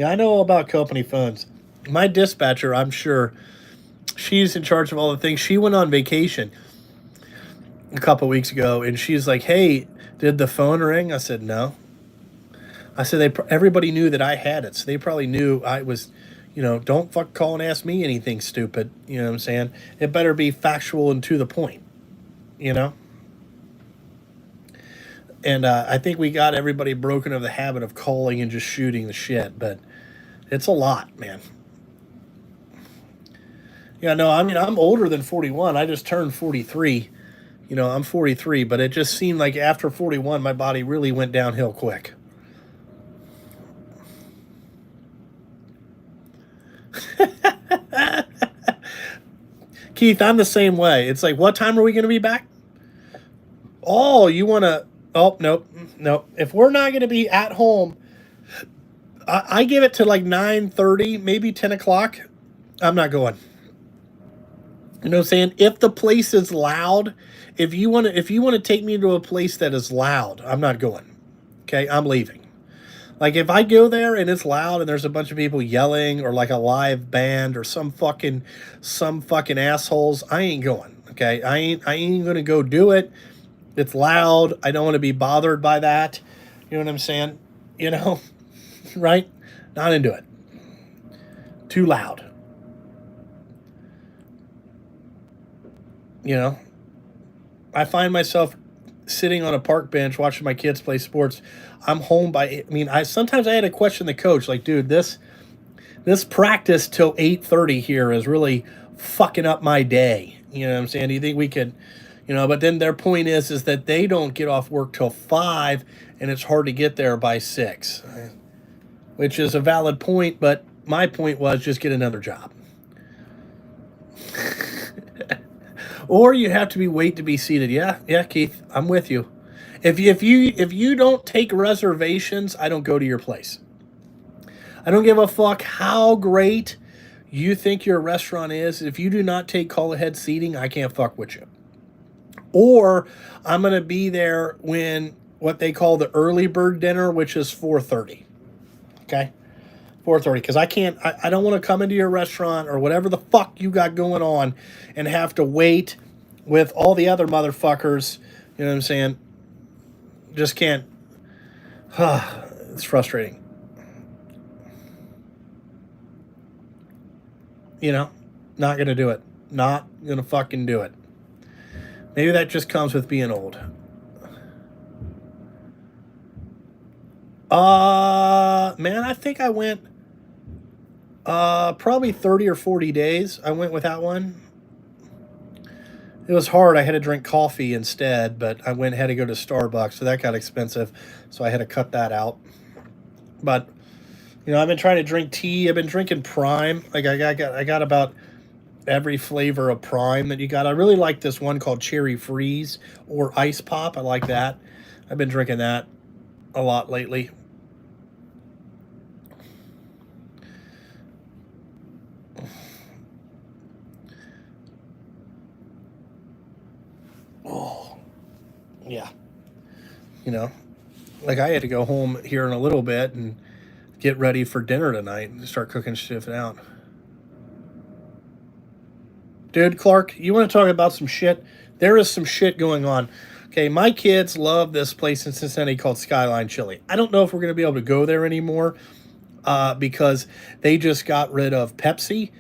I know all about company phones. My dispatcher, I'm sure, she's in charge of all the things. She went on vacation a couple weeks ago, and she's like, "Hey, did the phone ring?" I said, "No." I said, everybody knew that I had it, so they probably knew I was, don't fuck call and ask me anything stupid. You know what I'm saying? It better be factual and to the point, And I think we got everybody broken of the habit of calling and just shooting the shit, but it's a lot, man. Yeah, no, I mean, I'm older than 41. I just turned 43. I'm 43, but it just seemed like after 41, my body really went downhill quick. Keith, I'm the same way. It's like, what time are we going to be back? Oh, you want to... Oh, nope. If we're not going to be at home, I give it to like 9:30, maybe 10 o'clock. I'm not going. You know what I'm saying? If the place is loud, if you want to take me to a place that is loud, I'm not going. Okay, I'm leaving. Like, if I go there and it's loud and there's a bunch of people yelling or like a live band or some fucking assholes, I ain't going. Okay, I ain't gonna go do it. It's loud. I don't want to be bothered by that. You know what I'm saying? Right? Not into it. Too loud. I find myself sitting on a park bench watching my kids play sports. I'm home sometimes I had to question the coach, like, dude, this practice till 8:30 here is really fucking up my day. You know what I'm saying? Do you think we could, but then their point is that they don't get off work till 5 and it's hard to get there by 6, which is a valid point, but my point was just get another job. Or you have to wait to be seated. Yeah, Keith, I'm with you. If you don't take reservations, I don't go to your place. I don't give a fuck how great you think your restaurant is. If you do not take call ahead seating, I can't fuck with you. Or I'm gonna be there when what they call the early bird dinner, which is 4:30. Okay, 4:30, because I don't want to come into your restaurant or whatever the fuck you got going on and have to wait with all the other motherfuckers. You know what I'm saying? Just can't. It's frustrating. You know, not gonna do it. Not gonna fucking do it. Maybe that just comes with being old. Man, I think I went probably 30 or 40 days. I went without one. It was hard. I had to drink coffee instead, but I had to go to Starbucks, so that got expensive. So I had to cut that out. But you know, I've been trying to drink tea. I've been drinking Prime. Like I got about every flavor of Prime that you got. I really like this one called Cherry Freeze or Ice Pop. I like that. I've been drinking that a lot lately. Oh, yeah. You know, like I had to go home here in a little bit and get ready for dinner tonight and start cooking shit out. Dude, Clark, you want to talk about some shit? There is some shit going on. Okay, my kids love this place in Cincinnati called Skyline Chili. I don't know if we're going to be able to go there anymore because they just got rid of Pepsi.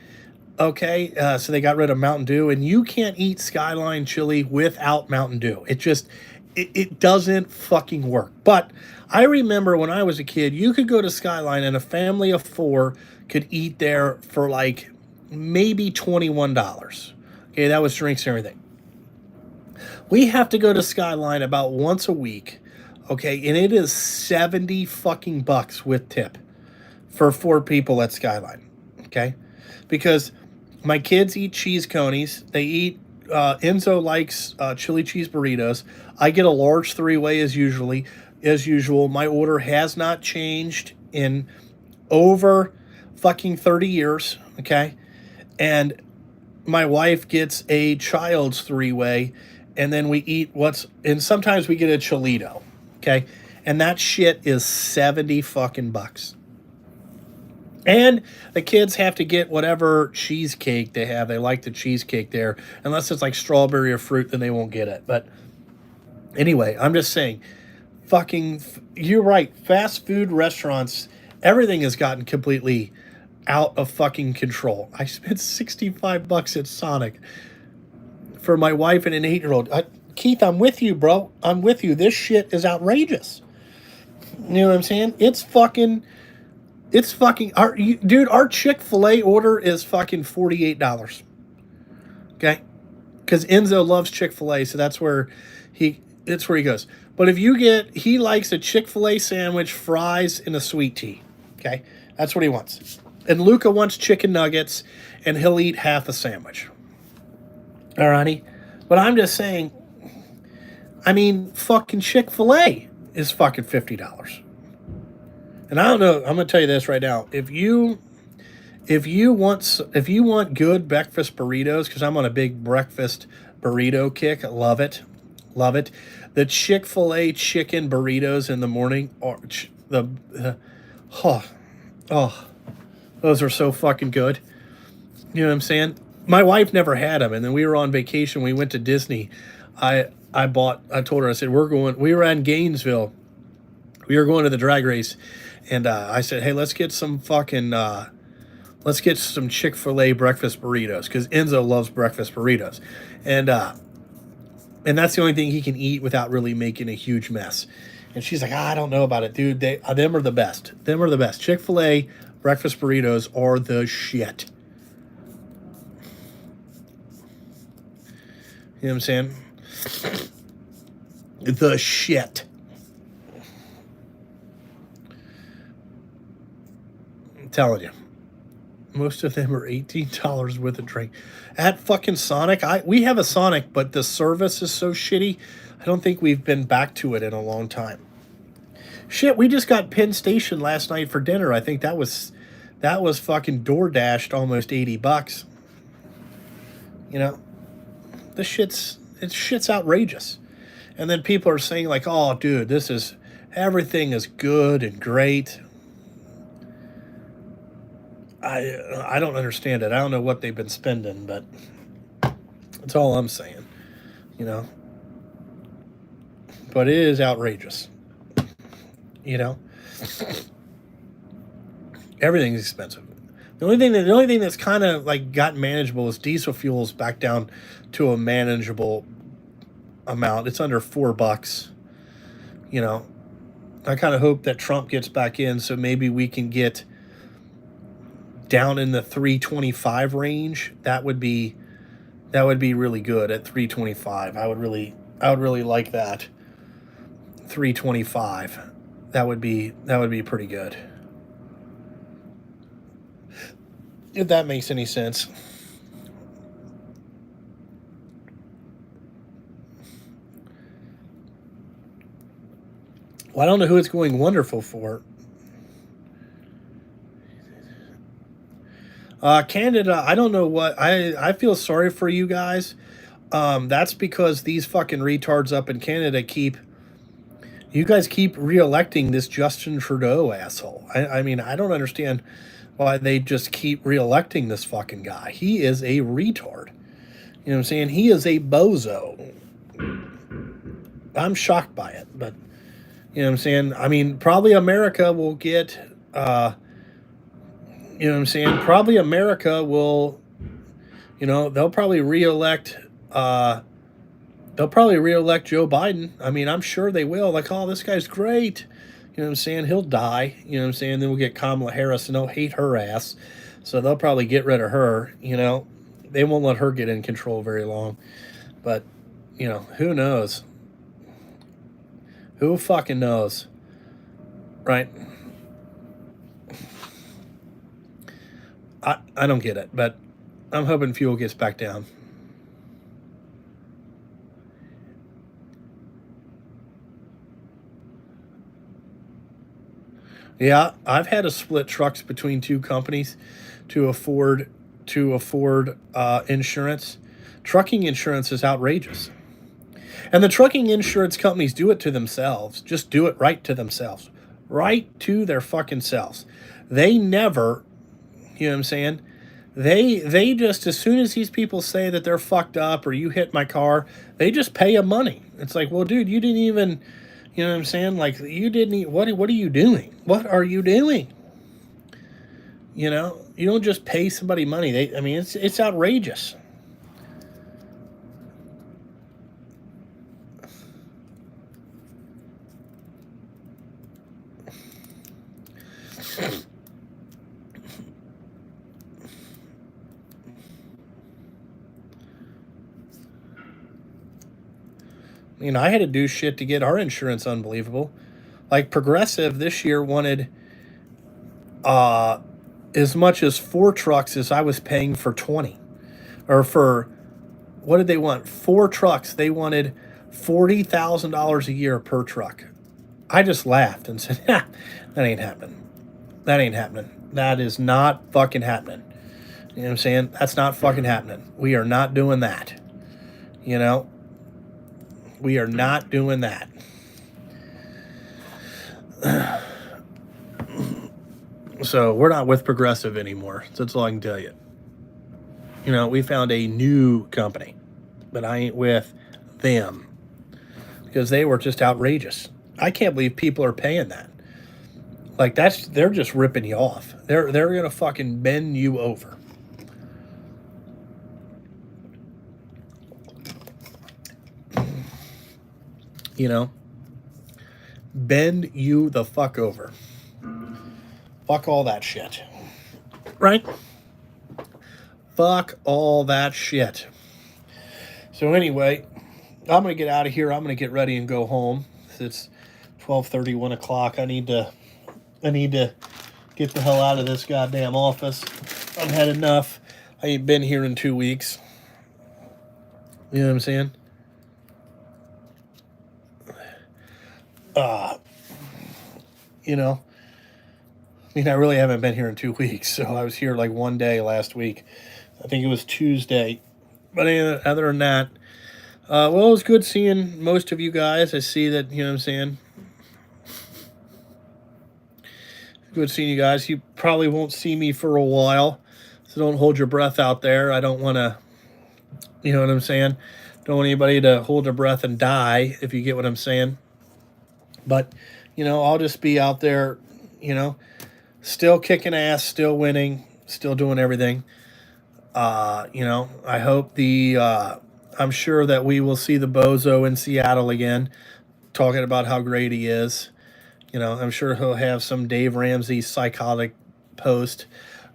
Okay, so they got rid of Mountain Dew, and you can't eat Skyline Chili without Mountain Dew. It doesn't fucking work. But I remember when I was a kid, you could go to Skyline and a family of 4 could eat there for like maybe $21. Okay, that was drinks and everything. We have to go to Skyline about once a week, okay, and it is 70 fucking bucks with tip for 4 people at Skyline, okay? Because my kids eat cheese conies. They eat, Enzo likes chili cheese burritos. I get a large 3-way as usual. My order has not changed in over fucking 30 years, okay? And my wife gets a child's 3-way, and then we eat and sometimes we get a Cholito, okay? And that shit is 70 fucking bucks. And the kids have to get whatever cheesecake they have. They like the cheesecake there. Unless it's like strawberry or fruit, then they won't get it. But anyway, I'm just saying, you're right. Fast food restaurants, everything has gotten completely out of fucking control. I spent 65 bucks at Sonic for my wife and an 8-year-old. Keith, I'm with you, bro. I'm with you. This shit is outrageous. You know what I'm saying? It's fucking, our Chick-fil-A order is fucking $48. Okay? Because Enzo loves Chick-fil-A, so that's where he goes. But if he likes a Chick-fil-A sandwich, fries, and a sweet tea. Okay? That's what he wants. And Luca wants chicken nuggets, and he'll eat half a sandwich. Alrighty? But I'm just saying, I mean, fucking Chick-fil-A is fucking $50. And I don't know, I'm going to tell you this right now. If you want good breakfast burritos, because I'm on a big breakfast burrito kick, I love it. Love it. The Chick-fil-A chicken burritos in the morning are those are so fucking good. You know what I'm saying? My wife never had them, and then we were on vacation. We went to Disney. I told her, I said, we were in Gainesville. We were going to the drag race, and I said, hey, let's get some Chick-fil-A breakfast burritos, because Enzo loves breakfast burritos. And that's the only thing he can eat without really making a huge mess. And she's like, I don't know about it, dude. Them are the best. Them are the best. Chick-fil-A breakfast burritos are the shit. You know what I'm saying? The shit. I'm telling you. Most of them are $18 with a drink. At fucking Sonic, we have a Sonic, but the service is so shitty, I don't think we've been back to it in a long time. Shit, we just got Penn Station last night for dinner. I think that was fucking door-dashed almost $80. You know? This shit's outrageous. And then people are saying like, oh, dude, everything is good and great. I don't understand it. I don't know what they've been spending, but that's all I'm saying. You know, but it is outrageous. You know, everything's expensive. The only thing that's kind of like got manageable is diesel fuel's back down to a manageable amount. It's under $4. You know, I kind of hope that Trump gets back in, so maybe we can get down in the 325 range. That would be really good at 325. I would really like that. 325. That would be pretty good. If that makes any sense. Well, I don't know who it's going wonderful for. Canada, I don't know what I feel sorry for you guys. That's because these fucking retards up in Canada you guys keep re-electing this Justin Trudeau asshole. I mean, I don't understand why they just keep re-electing this fucking guy. He is a retard. You know what I'm saying? He is a bozo. I'm shocked by it, but you know what I'm saying? I mean, probably America will get you know what I'm saying? Probably America will, they'll probably re-elect Joe Biden. I mean, I'm sure they will. Like, oh, this guy's great. You know what I'm saying? He'll die. You know what I'm saying? Then we'll get Kamala Harris, and they'll hate her ass. So they'll probably get rid of her. They won't let her get in control very long. But, who knows? Who fucking knows? Right? I don't get it, but I'm hoping fuel gets back down. Yeah, I've had to split trucks between two companies to afford insurance. Trucking insurance is outrageous, and the trucking insurance companies do it to themselves. Just do it right to themselves, right to their fucking selves. They never, you know what I'm saying? They just, as soon as these people say that they're fucked up or you hit my car, they just pay them money. It's like, well, dude, you didn't even. You know what I'm saying? Like, you didn't. What are you doing? What are you doing? You don't just pay somebody money. It's outrageous. I had to do shit to get our insurance unbelievable. Like Progressive this year wanted as much as 4 trucks as I was paying for 20. Or for, what did they want? 4 trucks. They wanted $40,000 a year per truck. I just laughed and said, that ain't happening. That ain't happening. That is not fucking happening. You know what I'm saying? That's not fucking happening. We are not doing that. We are not doing that. So we're not with Progressive anymore. So that's all I can tell you. We found a new company, but I ain't with them because they were just outrageous. I can't believe people are paying that. Like, they're just ripping you off. They're gonna fucking bend you over. Bend you the fuck over. Fuck all that shit. Right? Fuck all that shit. So anyway, I'm going to get out of here. I'm going to get ready and go home. It's 12:30, 1 o'clock. I need to get the hell out of this goddamn office. I've had enough. I ain't been here in 2 weeks. You know what I'm saying? I really haven't been here in 2 weeks. So I was here like one day last week. I think it was Tuesday. But other than that, it was good seeing most of you guys. I see that, you know what I'm saying? Good seeing you guys. You probably won't see me for a while, so don't hold your breath out there. I don't want to, you know what I'm saying? Don't want anybody to hold their breath and die, if you get what I'm saying. But, I'll just be out there, still kicking ass, still winning, still doing everything. I hope I'm sure that we will see the bozo in Seattle again, talking about how great he is. I'm sure he'll have some Dave Ramsey psychotic post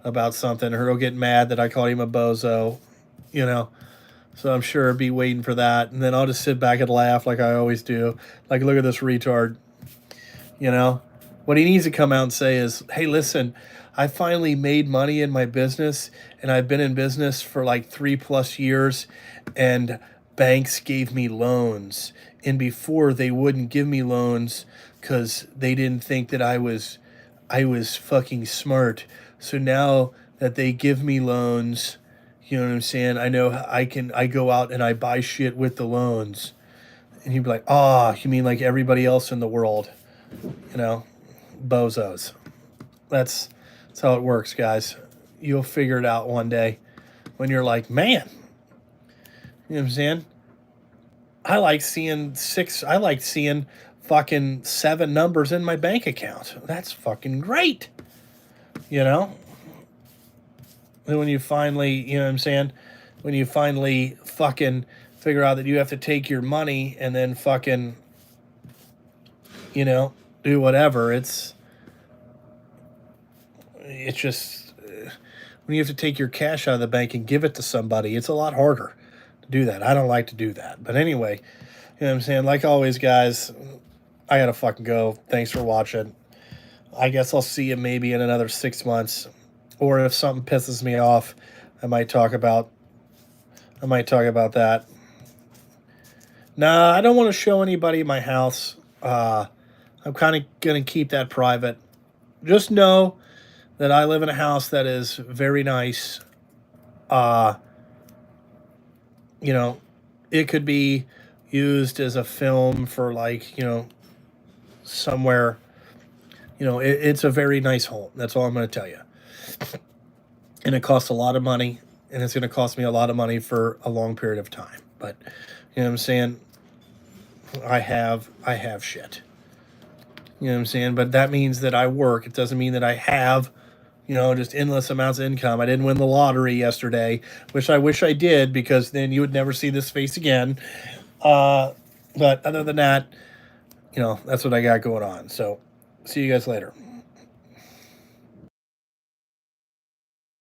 about something, or he'll get mad that I called him a bozo, So I'm sure I'll be waiting for that. And then I'll just sit back and laugh like I always do. Like, look at this retard. What he needs to come out and say is, hey, listen, I finally made money in my business, and I've been in business for like 3+ years, and banks gave me loans. And before, they wouldn't give me loans because they didn't think that I was fucking smart. So now that they give me loans, you know what I'm saying? I know I go out and I buy shit with the loans. And you'd be like, you mean like everybody else in the world? Bozos. That's how it works, guys. You'll figure it out one day when you're like, man, you know what I'm saying? I like seeing fucking 7 numbers in my bank account. That's fucking great. And when you finally, you know what I'm saying? When you finally fucking figure out that you have to take your money and then fucking, do whatever. It's just, when you have to take your cash out of the bank and give it to somebody, it's a lot harder to do that. I don't like to do that. But anyway, you know what I'm saying? Like always, guys, I gotta fucking go. Thanks for watching. I guess I'll see you maybe in another 6 months. Or if something pisses me off, I might talk about that. Nah, I don't want to show anybody my house. I'm kind of going to keep that private. Just know that I live in a house that is very nice. It could be used as a film for somewhere. It's a very nice home. That's all I'm going to tell you. And it costs a lot of money, and it's going to cost me a lot of money for a long period of time. But, you know what I'm saying? I have shit. You know what I'm saying? But that means that I work. It doesn't mean that I have, just endless amounts of income. I didn't win the lottery yesterday, which I wish I did, because then you would never see this face again. But other than that, that's what I got going on. So see you guys later.